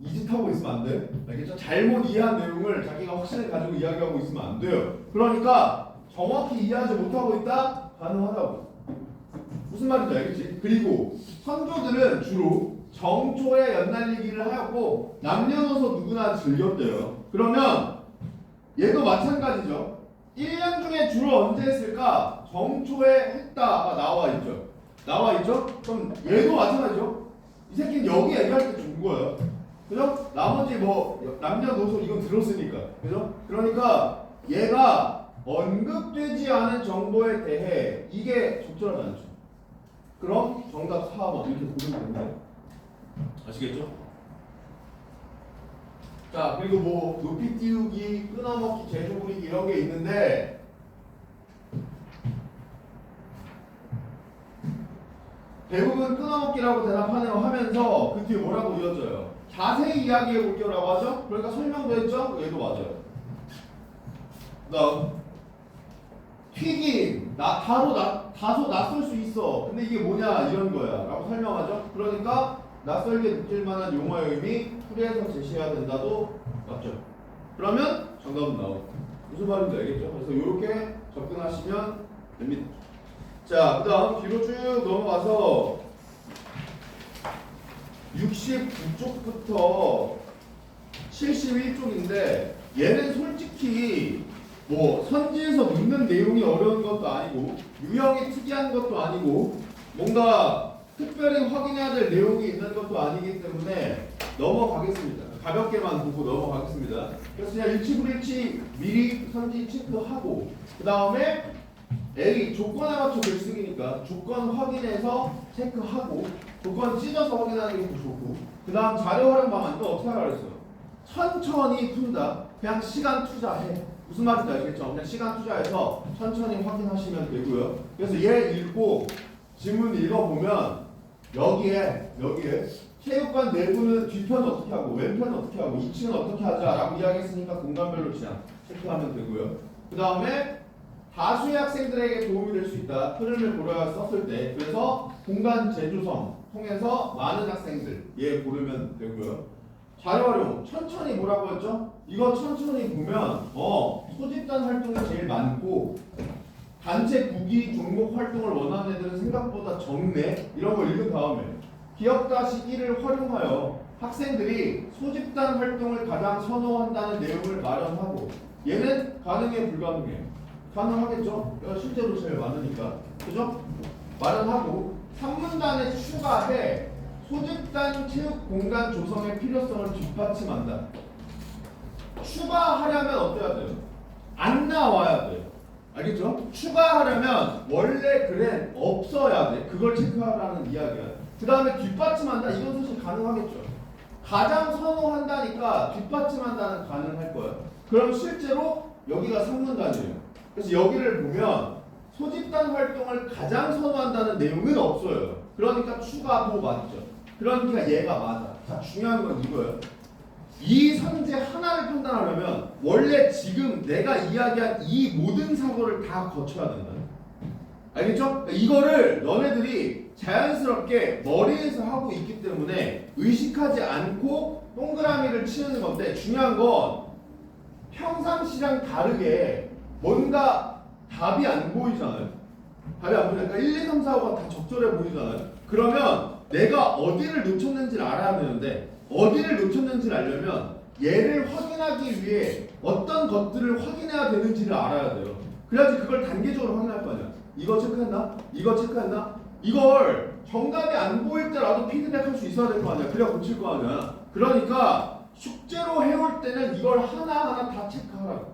이 짓 하고 있으면 안 돼. 알겠죠? 잘못 이해한 내용을 자기가 확신을 가지고 이야기하고 있으면 안 돼요. 그러니까 정확히 이해하지 못하고 있다? 가능하다고. 무슨 말인지 알겠지? 그리고 선조들은 주로 정초에 연날리기를 하였고 남녀노소 누구나 즐겼대요. 그러면 얘도 마찬가지죠. 1년 중에 주로 언제 했을까? 정초에 했다가 나와 있죠. 나와 있죠? 그럼 얘도 마찬가지죠. 이 새끼는 여기 얘기할 때 준 거예요. 그죠? 나머지 뭐 남녀노소 이건 들었으니까. 그죠? 그러니까 얘가 언급되지 않은 정보에 대해 이게 적절하지 않죠. 그럼 정답 4번 이렇게 고르면 됩니다. 아시겠죠? 자, 그리고 뭐 높이 띄우기, 끊어먹기, 제조 부리기 이런 게 있는데 대부분 끊어먹기라고 대답하네요 하면서 그 뒤에 뭐라고 이어져요? 자세히 이야기해 볼게요라고 하죠? 그러니까 설명도 했죠? 얘도 맞아요. 그다음 튀김, 다소 낯설 수 있어. 근데 이게 뭐냐 이런 거야 라고 설명하죠? 그러니까 낯설게 느낄 만한 용어의 의미 풀이해서 제시해야 된다도 맞죠? 그러면 정답은 나오고 무슨 말인지 알겠죠? 그래서 이렇게 접근하시면 됩니다. 자, 그 다음 뒤로 쭉 넘어가서 69쪽부터 71쪽인데 얘는 솔직히 뭐 선지에서 묻는 내용이 어려운 것도 아니고 유형이 특이한 것도 아니고 뭔가 특별히 확인해야 될 내용이 있는 것도 아니기 때문에 넘어가겠습니다. 가볍게만 보고 넘어가겠습니다. 그래서 그냥 일치불일치 미리 선지 체크하고 그 다음에 A 조건에 맞춰 글쓰기니까 조건 확인해서 체크하고 조건 찢어서 확인하는 게 더 좋고 그 다음 자료 활용 방안 또 어떻게 하라 그랬어요? 천천히 푼다. 그냥 시간 투자해. 무슨 말인지 알겠죠? 그냥 시간 투자해서 천천히 확인하시면 되고요. 그래서 얘 읽고 지문 읽어보면 여기에 체육관 내부는 뒤편은 어떻게 하고 왼편은 어떻게 하고 2층은 어떻게 하자라고 이야기했으니까 공간별로 그냥 체크하면 되고요. 그 다음에 다수의 학생들에게 도움이 될 수 있다. 흐름을 고려 썼을 때 그래서 공간 재조성 통해서 많은 학생들 얘 고르면 되고요. 자료 활용 천천히 뭐라고 했죠? 이거 천천히 보면 소집단 활동이 제일 많고 단체 구기 종목 활동을 원하는 애들은 생각보다 적네. 이런 걸 읽은 다음에 기억-1을 활용하여 학생들이 소집단 활동을 가장 선호한다는 내용을 마련하고 얘는 가능해 불가능해? 가능하겠죠? 실제로 제일 많으니까 그죠? 마련하고 3문단에 추가해 소집단 체육 공간 조성의 필요성을 뒷받침한다. 추가하려면 어때야 돼요? 안 나와야 돼요. 알겠죠? 추가하려면 원래 글엔 없어야 돼. 그걸 체크하라는 이야기야. 그 다음에 뒷받침한다. 이건 사실 가능하겠죠. 가장 선호한다니까 뒷받침한다는 가능할 거예요. 그럼 실제로 여기가 상문단이에요. 그래서 여기를 보면 소집단 활동을 가장 선호한다는 내용은 없어요. 그러니까 추가도 맞죠. 그러니까 얘가 맞아. 자, 중요한 건 이거예요. 이 선제 하나를 판단하려면 원래 지금 내가 이야기한 이 모든 사고를 다 거쳐야 된다. 알겠죠? 이거를 너네들이 자연스럽게 머리에서 하고 있기 때문에 의식하지 않고 동그라미를 치는 건데, 중요한 건 평상시랑 다르게 뭔가 답이 안 보이잖아요. 답이 안 보이니까 1, 2, 3, 4, 5가 다 적절해 보이잖아요. 그러면 내가 어디를 놓쳤는지를 알아야 되는데, 어디를 놓쳤는지를 알려면 얘를 확인하기 위해 어떤 것들을 확인해야 되는지를 알아야 돼요. 그래야지 그걸 단계적으로 확인할 거 아니야. 이거 체크했나? 이거 체크했나? 이걸 정답이 안 보일 때라도 피드백할 수 있어야 될 거 아니야. 그래야 고칠 거 아니야. 그러니까 숙제로 해올 때는 이걸 하나하나 다 체크하라고.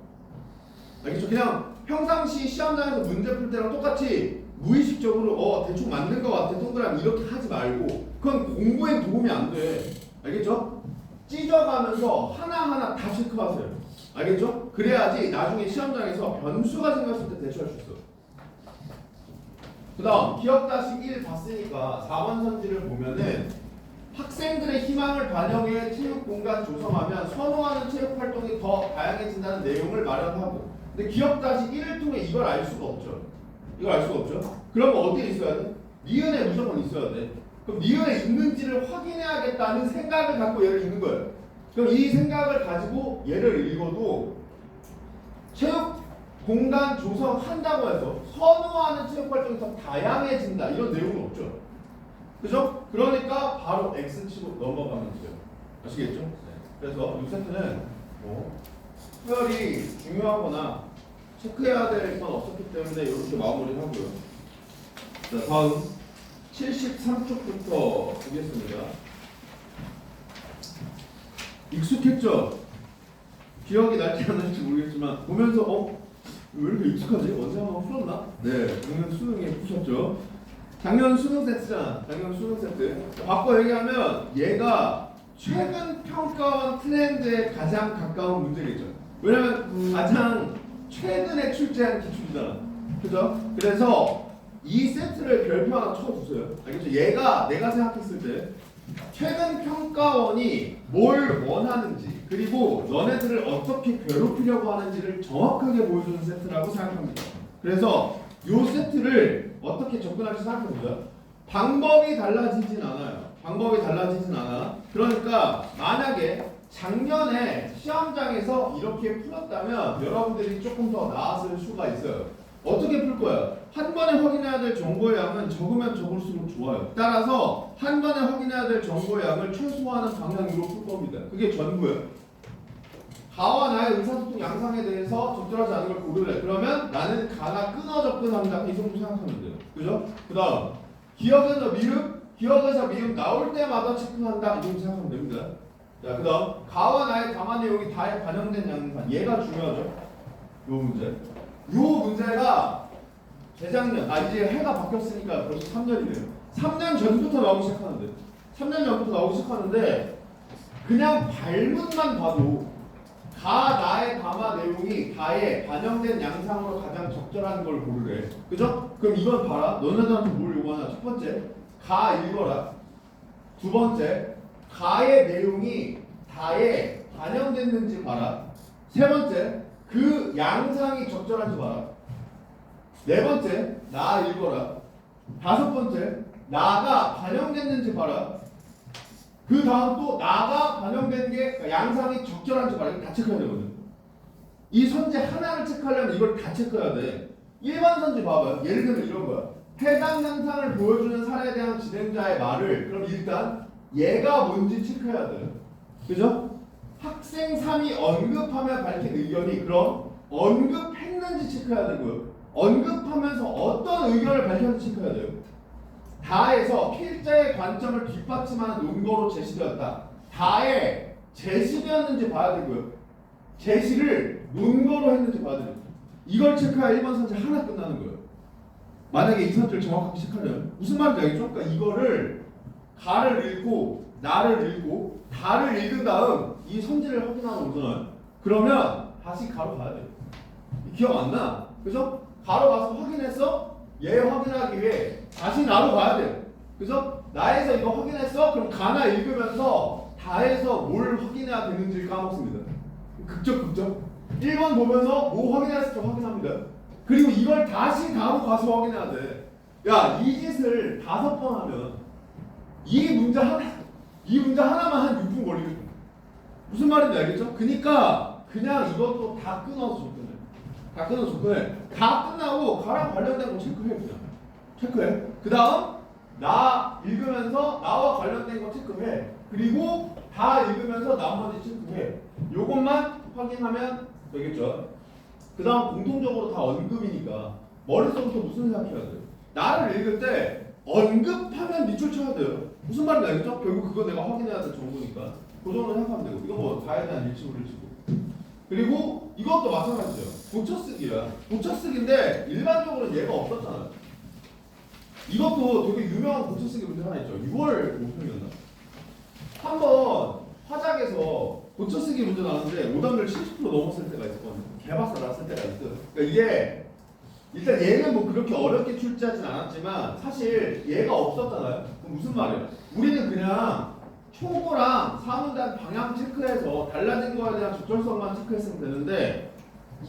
알겠죠? 그냥 평상시 시험장에서 문제 풀 때랑 똑같이 무의식적으로 대충 맞는 거 같아 동그라미 이렇게 하지 말고, 그건 공부에 도움이 안 돼. 알겠죠? 찢어가면서 하나하나 다 체크하세요. 알겠죠? 그래야지 나중에 시험장에서 변수가 생겼을 때 대처할 수 있어. 그 다음 기억-1 봤으니까 4번 선지를 보면은 학생들의 희망을 반영해 체육 공간 조성하면 선호하는 체육 활동이 더 다양해진다는 내용을 마련하고, 근데 기억-1을 통해 이걸 알 수가 없죠. 이걸 알 수가 없죠. 그러면 어디에 있어야 돼? 니은에 무조건 있어야 돼. 그럼 니은에 있는지를 확인해야겠다는 생각을 갖고 얘를 읽는 거예요. 그럼 이 생각을 가지고 얘를 읽어도 체육 공간 조성한다고 해서 선호하는 체육 활동이 더 다양해진다 이런 내용은 없죠. 그죠? 그러니까 바로 X 치고 넘어가면 돼요. 아시겠죠? 네. 그래서 이 세트는 특별히 중요하거나 체크해야 될 건 없었기 때문에 이렇게 마무리를 하고요. 자, 다음 73쪽부터 보겠습니다. 익숙했죠? 기억이 날지 안 날지 모르겠지만 보면서 왜 이렇게 익숙하지? 언제 한번 풀었나? 네, 작년 수능에 푸셨죠? 작년 수능 세트잖아. 작년 수능 세트. 바꿔 얘기하면 얘가 최근 평가원 트렌드에 가장 가까운 문제겠죠. 왜냐면 가장 최근에 출제한 기출이잖아. 그죠? 그래서 이 세트를 별표 하나 쳐주세요. 알겠죠? 얘가 내가 생각했을 때 최근 평가원이 뭘 원하는지, 그리고 너네들을 어떻게 괴롭히려고 하는지를 정확하게 보여주는 세트라고 생각합니다. 그래서 이 세트를 어떻게 접근할지 생각해보자. 방법이 달라지진 않아요. 방법이 달라지진 않아. 그러니까 만약에 작년에 시험장에서 이렇게 풀었다면 여러분들이 조금 더 나았을 수가 있어요. 어떻게 풀 거야? 한 번에 확인해야 될 정보의 양은 적으면 적을수록 좋아요. 따라서 한 번에 확인해야 될 정보의 양을 최소화하는 방향으로 풀 겁니다. 그게 전부예요. 가와 나의 의사소통 양상에 대해서 적절하지 않은 걸 고르래. 그러면 나는 가나 끊어 접근한다. 이 정도 생각하면 돼요. 그죠? 그 다음 기억에서 미음, 기억에서 미음 나올 때마다 체크한다. 이 정도 생각하면 됩니다. 자, 그 다음 가와 나의 담화 내용이 다에 반영된 양상. 얘가 중요하죠. 요 문제. 요 문제가 재작년, 이제 해가 바뀌었으니까 벌써 3년이네요. 3년 전부터 나오기 시작하는데, 3년 전부터 나오기 시작하는데, 그냥 발문만 봐도 가 나의 담화 내용이 가에 반영된 양상으로 가장 적절한 걸 고르래. 그죠? 그럼 이건 봐라. 너네들한테 뭘 요구하나? 첫 번째, 가 읽어라. 두 번째, 가의 내용이 다에 반영됐는지 봐라. 세 번째, 그 양상이 적절한지 봐라. 네 번째, 나 읽어라. 다섯 번째, 나가 반영됐는지 봐라. 그 다음 또 나가 반영된 게 양상이 적절한지 봐라. 이거 다 체크해야 되거든. 이 선지 하나를 체크하려면 이걸 다 체크해야 돼. 일반 선지 봐봐요. 예를 들면 이런 거야. 해당 현상을 보여주는 사례에 대한 진행자의 말을, 그럼 일단 얘가 뭔지 체크해야 돼요. 그죠? 학생 3이 언급하며 밝힌 의견이 그럼 언급했는지 체크해야 되고요. 언급하면서 어떤 의견을 밝혔는지 체크해야 돼요. 다에서 필자의 관점을 뒷받침하는 논거로 제시되었다. 다의 제시되었는지 봐야 되고요. 제시를 논거로 했는지 봐야 됩니다. 이걸 체크해야 1번 선지 하나 끝나는 거예요. 만약에 이 선지를 정확하게 체크하려면 무슨 말인지 알겠죠? 그러니까 이거를 가를 읽고 나를 읽고 다를 읽은 다음 이 선지를 확인하는 거잖아요. 그러면 다시 가로 가야 돼. 기억 안 나? 그죠? 가로 가서 확인했어? 얘 확인하기 위해 다시 나로 가야 돼. 그죠? 나에서 이거 확인했어? 그럼 가나 읽으면서 다에서 뭘 확인해야 되는지 까먹습니다. 극적. 1번 보면서 뭐 확인했을지 확인합니다. 그리고 이걸 다시 가로 가서 확인해야 돼. 야, 이 짓을 5번 하면 이 문제 하나만 한 6분 걸리거든. 무슨 말인지 알겠죠? 그러니까 그냥 이것도 다 끊어서 접근해. 다 끝나고 가랑 관련된 거 체크해 그냥. 체크해. 그 다음 나 읽으면서 나와 관련된 거 체크해. 그리고 다 읽으면서 나머지 체크해. 요것만 확인하면 되겠죠. 그 다음 공통적으로 다 언급이니까 머릿속부터 무슨 생각해야 돼요? 나를 읽을 때 언급하면 밑줄 쳐야 돼요. 무슨 말인지 알겠죠? 결국 그거 내가 확인해야 될 정보니까 그 정도 생각하면 되고 이거 뭐 다에 대한 일치를 치고 그리고 이것도 마찬가지예요. 고쳐쓰기야. 고쳐쓰기인데 일반적으로 얘가 없었잖아요. 이것도 되게 유명한 고쳐쓰기 문제 하나 있죠. 6월 목표였나? 한번 화작에서 고쳐쓰기 문제 나왔는데 오답률 70% 넘었을 때가 있었거든요. 개박살 났을 때가 있어요. 그러니까 이게 일단 얘는 뭐 그렇게 어렵게 출제하진 않았지만 사실 얘가 없었잖아요. 그럼 무슨 말이에요? 우리는 그냥 초고랑 사문단 방향 체크해서 달라진 거에 대한 적절성만 체크했으면 되는데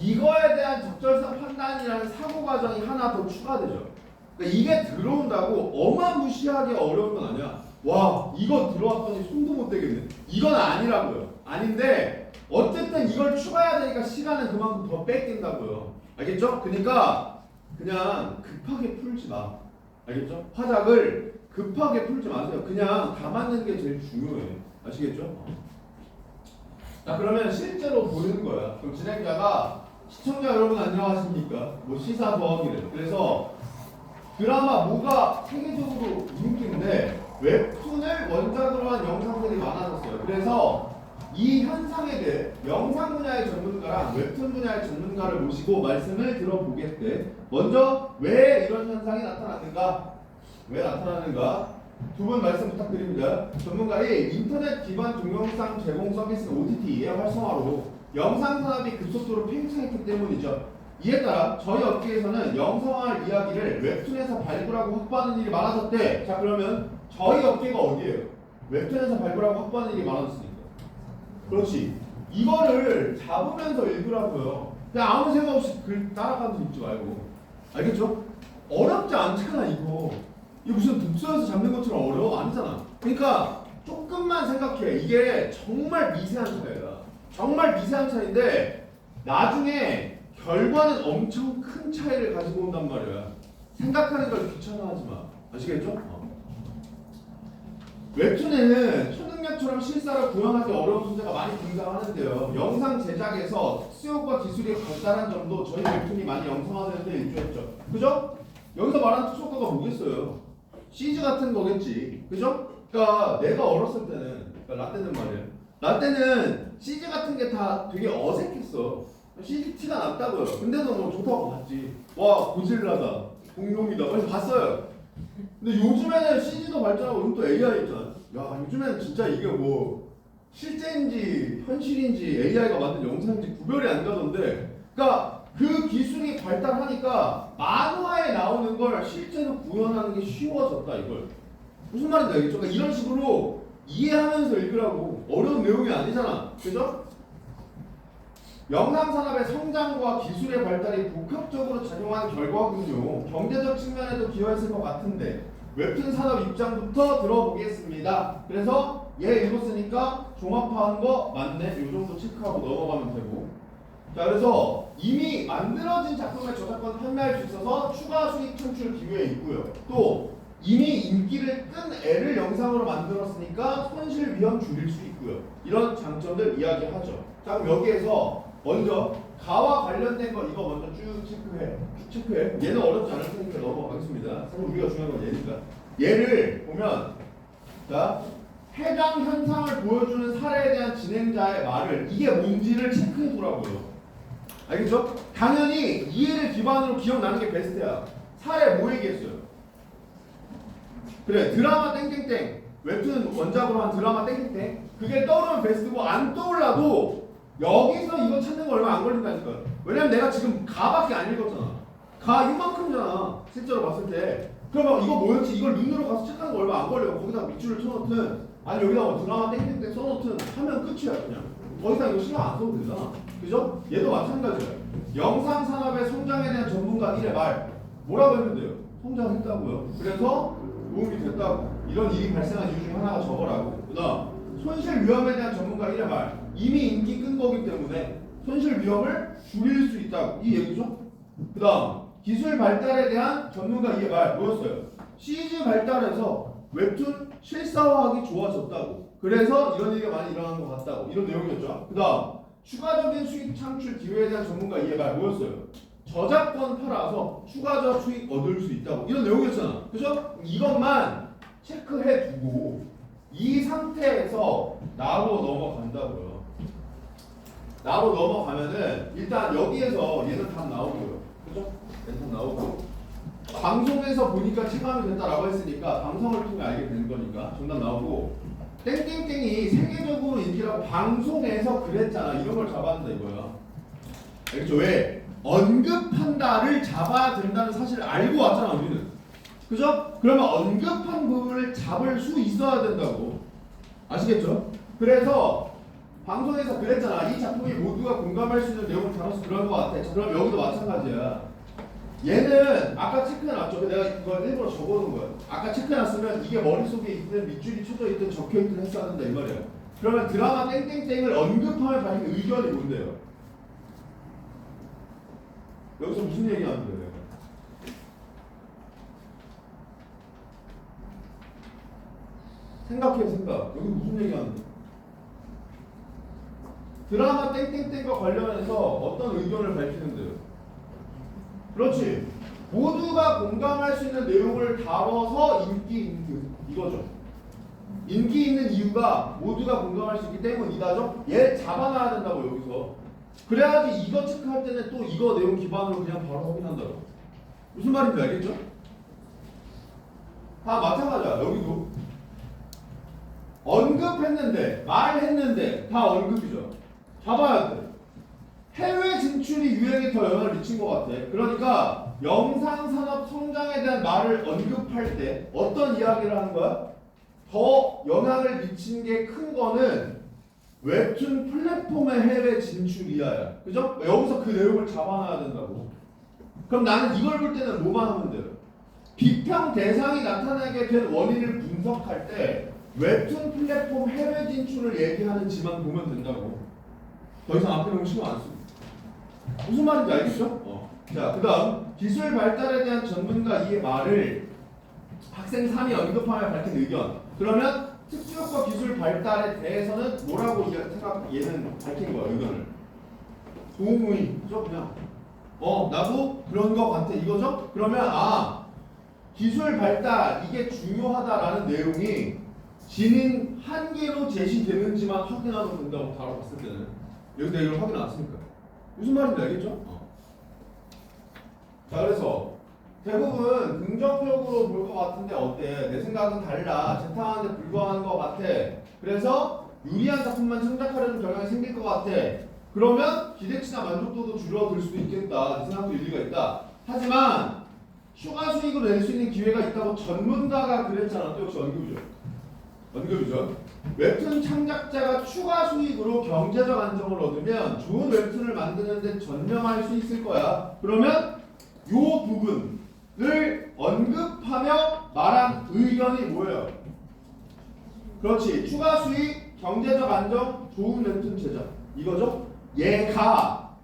이거에 대한 적절성 판단이라는 사고 과정이 하나 더 추가되죠. 그러니까 이게 들어온다고 어마무시하게 어려운 건 아니야. 와, 이거 들어왔더니 손도 못 대겠네. 이건 아니라고요. 아닌데 어쨌든 이걸 추가해야 되니까 시간은 그만큼 더 뺏긴다고요. 알겠죠? 그러니까 그냥 급하게 풀지 마. 알겠죠? 화작을 급하게 풀지 마세요. 그냥 다 맞는 게 제일 중요해. 아시겠죠? 자, 그러면 실제로 보는 거야. 그럼 진행자가 시청자 여러분 안녕하십니까? 뭐 시사 더하기를. 그래서 드라마 뭐가 세계적으로 인기인데 웹툰을 원작으로 한 영상들이 많아졌어요. 그래서 이 현상에 대해 영상 분야의 전문가랑 웹툰 분야의 전문가를 모시고 말씀을 들어보겠대. 먼저 왜 이런 현상이 나타났는가? 왜 나타나는가? 두 분 말씀 부탁드립니다. 전문가 1. 인터넷 기반 동영상 제공 서비스 OTT의 활성화로 영상 산업이 급속도로 팽창했기 때문이죠. 이에 따라 저희 업계에서는 영상화 이야기를 웹툰에서 발굴하고 확보하는 일이 많아졌대. 자, 그러면 저희 업계가 어디예요? 웹툰에서 발굴하고 확보하는 일이 많아졌으니까. 그렇지. 이거를 잡으면서 읽으라고요. 그냥 아무 생각 없이 글 따라가면서 읽지 말고. 알겠죠? 어렵지 않잖아 이거. 이거 무슨 독서에서 잡는 것처럼 어려워? 아니잖아. 그러니까 조금만 생각해. 이게 정말 미세한 차이야. 정말 미세한 차이인데 나중에 결과는 엄청 큰 차이를 가지고 온단 말이야. 생각하는 걸 귀찮아하지 마. 아시겠죠? 웹툰에는 초능력처럼 실사를 구현하기 어려운 소재가 많이 등장하는데요. 영상 제작에서 특수효과 기술이 발달한 점도 저희 웹툰이 많이 영상화되는 데 일조했죠. 그죠? 여기서 말하는 특수효과가 뭐겠어요? CG 같은 거겠지. 그죠? 그러니까 내가 어렸을 때는, 그러니까 라떼는 말이에요. 라떼는 CG 같은 게 다 되게 어색했어. CG 티가 났다고요. 근데도 뭐 좋다고 봤지. 와, 고질라다. 공룡이다. 그래서 봤어요. 근데 요즘에는 CG도 발전하고 요즘 또 AI 있잖아. 야, 요즘에는 진짜 이게 뭐 실제인지 현실인지 AI가 만든 영상인지 구별이 안 가던데, 그러니까 그 기술이 발달하니까 만화에 나오는 걸 실제로 구현하는 게 쉬워졌다 이걸. 무슨 말인지 알겠죠? 그러니까 이런 식으로 이해하면서 읽으라고. 어려운 내용이 아니잖아. 그죠? 영상 산업의 성장과 기술의 발달이 복합적으로 작용한 결과군요. 경제적 측면에도 기여했을 것 같은데 웹툰 산업 입장부터 들어보겠습니다. 그래서 얘 읽었으니까 종합화한 거 맞네. 이 정도 체크하고 넘어가면 되고. 자, 그래서 이미 만들어진 작품의 저작권 판매할 수 있어서 추가 수익 창출 기회에 있고요. 또 이미 인기를 끈 애를 영상으로 만들었으니까 손실 위험 줄일 수 있고요. 이런 장점들 이야기하죠. 자, 그럼 여기에서 먼저 가와 관련된 거 이거 먼저 쭉 체크해. 얘는 어렵지 않을 테니까 넘어가겠습니다. 사실 우리가 중요한 건 얘니까. 얘를 보면 자, 해당 현상을 보여주는 사례에 대한 진행자의 말을 이게 뭔지를 체크해 두라고요. 알겠죠? 당연히 이해를 기반으로 기억나는 게 베스트야. 사례 뭐 얘기했어요? 그래, 드라마 땡땡땡 웹툰 원작으로 한 드라마 땡땡땡 그게 떠오르면 베스트고 안 떠올라도 여기서 이거 찾는 거 얼마 안 걸린다니까요. 왜냐면 내가 지금 가밖에 안 읽었잖아. 가 이만큼이잖아. 실제로 봤을 때. 그러면 이거 뭐였지? 이걸 눈으로 가서 체크하는 거 얼마 안 걸려요. 거기다 밑줄을 쳐놓든 아니 여기다가 드라마 땡땡땡 써놓든 하면 끝이야 그냥. 더 이상 이거 신경 안 써도 되잖아. 그죠? 얘도 마찬가지야. 영상 산업의 성장에 대한 전문가 1의 말 뭐라고 했는데요? 성장했다고요. 그래서 도움이 됐다고. 이런 일이 발생한 이유 중에 하나가 저거라고. 그다음 손실 위험에 대한 전문가 1의 말 이미 인기 끈 거기 때문에 손실 위험을 줄일 수 있다고. 이 얘기죠? 그다음 기술 발달에 대한 전문가 2의 말 뭐였어요? CG 발달해서 웹툰 실사화하기 좋아졌다고. 그래서 이런 일이 많이 일어나는 것 같다고. 이런 내용이었죠. 그다음 추가적인 수익 창출 기회에 대한 전문가 2의 말 뭐였어요? 저작권 팔아서 추가적 수익 얻을 수 있다고. 이런 내용이었잖아. 그죠? 이것만 체크해 두고 이 상태에서 나로 넘어간다고요. 나로 넘어가면은 일단 여기에서 얘는 답 나오고요. 그죠? 얘는 답 나오고 방송에서 보니까 체감이 됐다라고 했으니까 방송을 통해 알게 되는 거니까 정답 나오고 땡땡땡이 세계적으로 인기라고 방송에서 그랬잖아. 이런 걸 잡아야 된다 이거야. 알겠죠? 왜? 언급한다를 잡아야 된다는 사실을 알고 왔잖아 우리는. 그죠? 그러면 언급한 부분을 잡을 수 있어야 된다고. 아시겠죠? 그래서 방송에서 그랬잖아. 이 작품이 모두가 공감할 수 있는 내용을 담아서 그런 것 같아. 자, 그럼 여기도 마찬가지야. 얘는 아까 체크해놨죠. 내가 이걸 일부러 적어놓은 거야. 아까 체크해놨으면 이게 머릿속에 있든 밑줄이 쳐져 있든 적혀있든 했어야 된다 이 말이야. 그러면 드라마 땡땡땡을 언급하며 밝힌 의견이 뭔데요? 여기서 무슨 얘기하는 거예요? 생각해 생각. 여기 무슨 얘기하는 거예요? 드라마 땡땡땡과 관련해서 어떤 의견을 밝히는데요? 그렇지. 모두가 공감할 수 있는 내용을 다뤄서 인기 있는 이거죠. 인기 있는 이유가 모두가 공감할 수 있기 때문이다죠. 얘 잡아놔야 된다고 여기서. 그래야지 이거 체크할 때는 또 이거 내용 기반으로 그냥 바로 확인한다고. 무슨 말인지 알겠죠? 다 마찬가지야. 여기도 언급했는데 말했는데 다 언급이죠. 잡아야 돼. 해외 진출이 유행에 더 영향을 미친 것 같아. 그러니까 영상산업 성장에 대한 말을 언급할 때 어떤 이야기를 하는 거야? 더 영향을 미친 게 큰 거는 웹툰 플랫폼의 해외 진출 이하야. 그죠? 여기서 그 내용을 잡아놔야 된다고. 그럼 나는 이걸 볼 때는 뭐만 하면 돼요? 비평 대상이 나타나게 된 원인을 분석할 때 웹툰 플랫폼 해외 진출을 얘기하는지만 보면 된다고. 더 이상 앞에 너무 신경 안 쓰고. 무슨 말인지 알겠죠? 자, 그 다음 기술 발달에 대한 전문가 이의 말을 학생 3이 언급하며 밝힌 의견. 그러면 특수효과 기술 발달에 대해서는 뭐라고 얘는 밝힌 거야 의견을. 도움의 그죠? 그냥 나도 그런 거 같아 이거죠? 그러면 기술 발달 이게 중요하다라는 내용이 진행 한계로 제시되는지만 확인하면 된다고 다뤄봤을 때는 여기 내가 이걸 확인 안 했으니까 무슨 말인지 알겠죠? 자, 그래서 대부분 긍정적으로 볼 것 같은데 어때? 내 생각은 달라. 재탕하는데 불과한 것 같아. 그래서 유리한 작품만 창작하려는 경향이 생길 것 같아. 그러면 기대치나 만족도도 줄어들 수도 있겠다. 이 생각도 일리가 있다. 하지만 추가 수익을 낼 수 있는 기회가 있다고 전문가가 그랬잖아. 또 역시 언급이죠. 언급이죠. 웹툰 창작자가 추가 수익으로 경제적 안정을 얻으면 좋은 웹툰을 만드는 데 전념할 수 있을 거야. 그러면 이 부분을 언급하며 말한 의견이 뭐예요? 그렇지. 추가 수익, 경제적 안정, 좋은 웹툰 제작. 이거죠? 얘가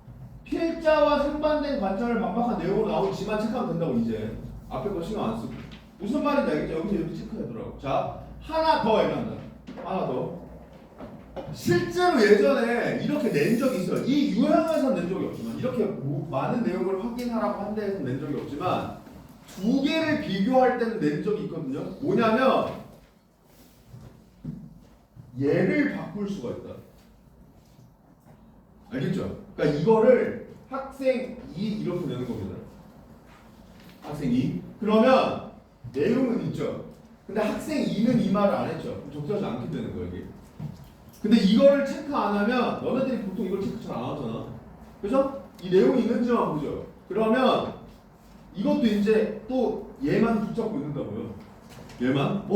필자와 상반된 관점을 반박한 내용으로 나오지만 체크하면 된다고 이제. 앞에 거 신경 안 쓰고. 무슨 말인지 알겠죠? 여기서 이렇게 체크하더라고. 자, 하나 더 얘기한다. 하나 더. 실제로 예전에 이렇게 낸 적이 있어요. 이 유형에서는 낸 적이 없지만 이렇게 많은 내용을 확인하라고 한 데에서는 낸 적이 없지만 두 개를 비교할 때는 낸 적이 있거든요. 뭐냐면 얘를 바꿀 수가 있다. 알겠죠? 그러니까 이거를 학생 2 이렇게 내는 겁니다. 학생 2. 그러면 내용은 있죠. 근데 학생 2는 이 말을 안 했죠. 그럼 적절하지 않게 되는 거야 이게. 근데 이거를 체크 안 하면 너네들이 보통 이걸 체크 잘 안 하잖아. 그죠? 이 내용이 있는지만 보죠. 그러면 이것도 이제 또 얘만 붙잡고 있는다고요. 얘만?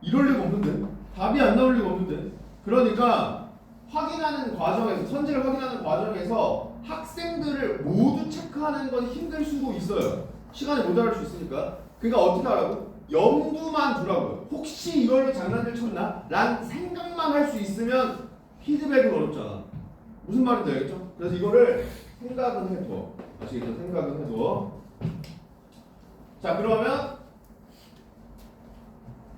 이럴 리가 없는데? 답이 안 나올 리가 없는데? 그러니까 확인하는 과정에서, 선지를 확인하는 과정에서 학생들을 모두 체크하는 건 힘들 수도 있어요. 시간이 모자랄 수 있으니까. 그러니까 어떻게 하라고? 염두만 두라고요. 혹시 이걸로 장난을 쳤나? 란 생각만 할 수 있으면 피드백은 어렵잖아. 무슨 말인지 알겠죠? 그래서 이거를 생각은 해둬. 아시겠죠? 생각은 해둬. 자, 그러면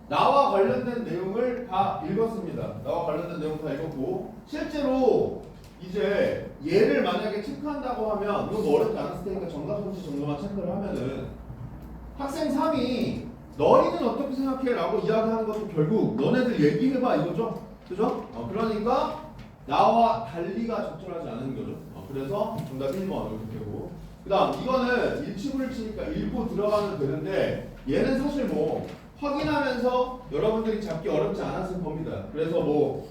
나와 관련된 내용을 다 읽었습니다. 나와 관련된 내용 다 읽었고, 실제로 이제 얘를 만약에 체크한다고 하면, 이건 뭐 어렵지 않았을 테니까 정답 성취 정도만 체크를 하면은 학생 3이 너희는 어떻게 생각해? 라고 이야기하는 것도 결국 너네들 얘기해봐 이거죠? 그죠? 그러니까 나와 달리가 적절하지 않은 거죠. 그래서 정답 1번 이렇게 되고, 그 다음 이거는 일치불을 치니까 읽고 들어가면 되는데, 얘는 사실 뭐 확인하면서 여러분들이 잡기 어렵지 않았을 겁니다. 그래서 뭐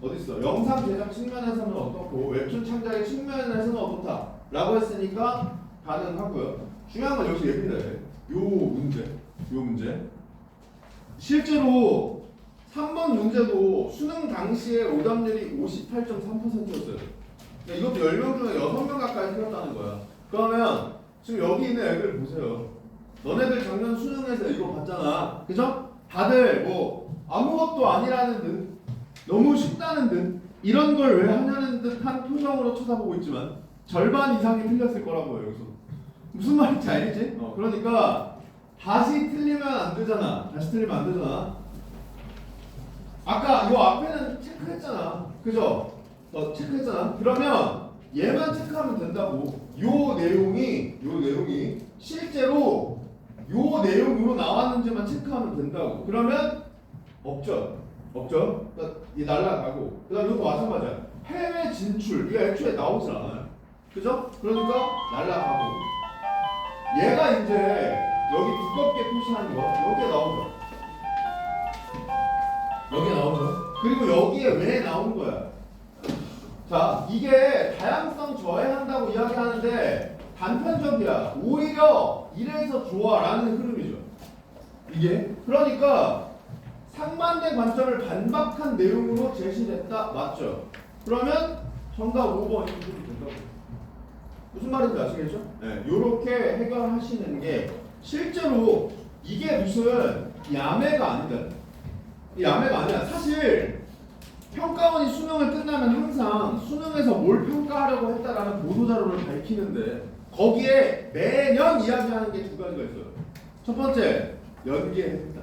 어딨어? 영상 제작 측면에서는 어떻고 웹툰 창작의 측면에서는 어떻다 라고 했으니까 가능하고요. 중요한 건 여기서 얘입니다. 요 문제 실제로 3번 문제도 수능 당시에 오답률이 58.3%였어요. 이것도 10명 중에 6명 가까이 틀렸다는 거야. 그러면 지금 여기 있는 애들 보세요. 너네들 작년 수능에서 이거 봤잖아. 그죠? 다들 뭐 아무것도 아니라는 듯, 너무 쉽다는 듯, 이런 걸 왜 하냐는 듯한 표정으로 쳐다보고 있지만 절반 이상이 틀렸을 거라고요. 여기서 무슨 말인지 알겠지? 그러니까 다시 틀리면 안 되잖아. 아까 이 앞에는 체크했잖아. 그죠? 체크했잖아. 그러면 얘만 체크하면 된다고. 요 내용이 실제로 요 내용으로 나왔는지만 체크하면 된다고. 그러면 없죠. 그러니까 이 날라가고. 그다음 이것도 마찬가지야. 해외 진출 이게 애초에 나오질 않아요. 그죠? 그러니까 날라가고. 얘가 이제 여기 두껍게 표시한 거 여기에 나온 거. 그리고 여기에 왜 나온 거야? 자, 이게 다양성 저해한다고 이야기하는데 단편적이야. 오히려 이래서 좋아라는 흐름이죠. 이게 그러니까 상반된 관점을 반박한 내용으로 제시됐다. 맞죠? 그러면 정답 5번 이렇게 된다고. 무슨 말인지 아시겠죠? 네, 요렇게 해결하시는 게 실제로 이게 무슨 야매가 아니다. 야매가 아니야. 사실 평가원이 수능을 끝나면 항상 수능에서 뭘 평가하려고 했다라는 보도자료를 밝히는데 거기에 매년 이야기하는 게 두 가지가 있어요. 첫 번째, 연계했다.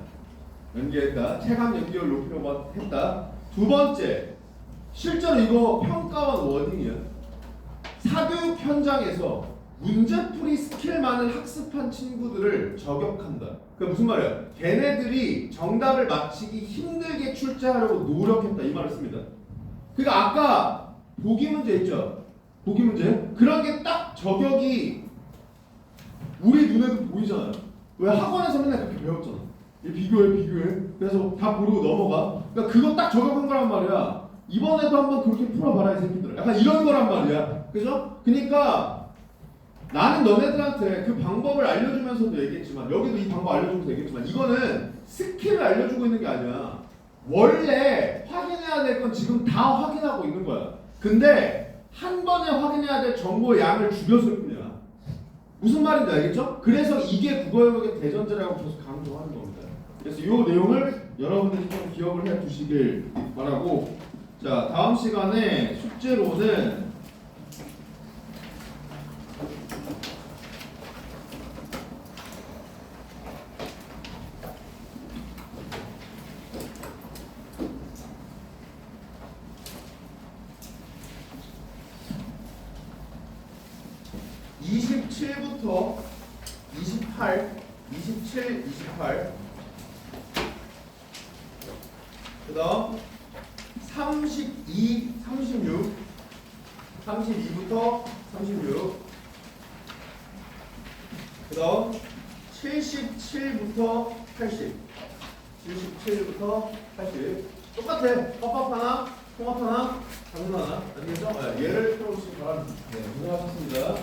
체감 연기율 높이려고 했다. 두 번째, 실제로 이거 평가원 워딩이야. 사교육 현장에서 문제풀이 스킬만을 학습한 친구들을 저격한다. 그게 무슨 말이야? 걔네들이 정답을 맞히기 힘들게 출제하려고 노력했다 이 말을 씁니다. 그러니까 아까 보기 문제 있죠? 보기 문제? 그런 게 딱 저격이 우리 눈에도 보이잖아요. 왜 학원에서 맨날 그렇게 배웠잖아. 비교해. 그래서 다 모르고 넘어가. 그러니까 그거 딱 저격한 거란 말이야. 이번에도 한번 그렇게 풀어봐라 이 새끼들. 약간 이런 거란 말이야. 그죠? 그러니까 나는 너네들한테 그 방법을 알려주면서도 얘기했지만 여기도 이 방법 알려주면서 얘기했지만 이거는 스킬을 알려주고 있는 게 아니야. 원래 확인해야 될 건 지금 다 확인하고 있는 거야. 근데 한 번에 확인해야 될 정보의 양을 줄였을 뿐이야. 무슨 말인지 알겠죠? 그래서 이게 국어영역의 대전제라고 계속 강조하는 겁니다. 그래서 이 내용을 여러분들이 좀 기억을 해 두시길 바라고, 자, 다음 시간에 숙제로는 부터 28, 27, 28 그 다음 32, 36 32부터 36 그 다음 77부터 80 77부터 80. 똑같아. 합합 하나, 통합 하나, 단순 하나. 아시겠죠? 네, 얘를 풀어주시기 바랍니다. 네, 고생하셨습니다.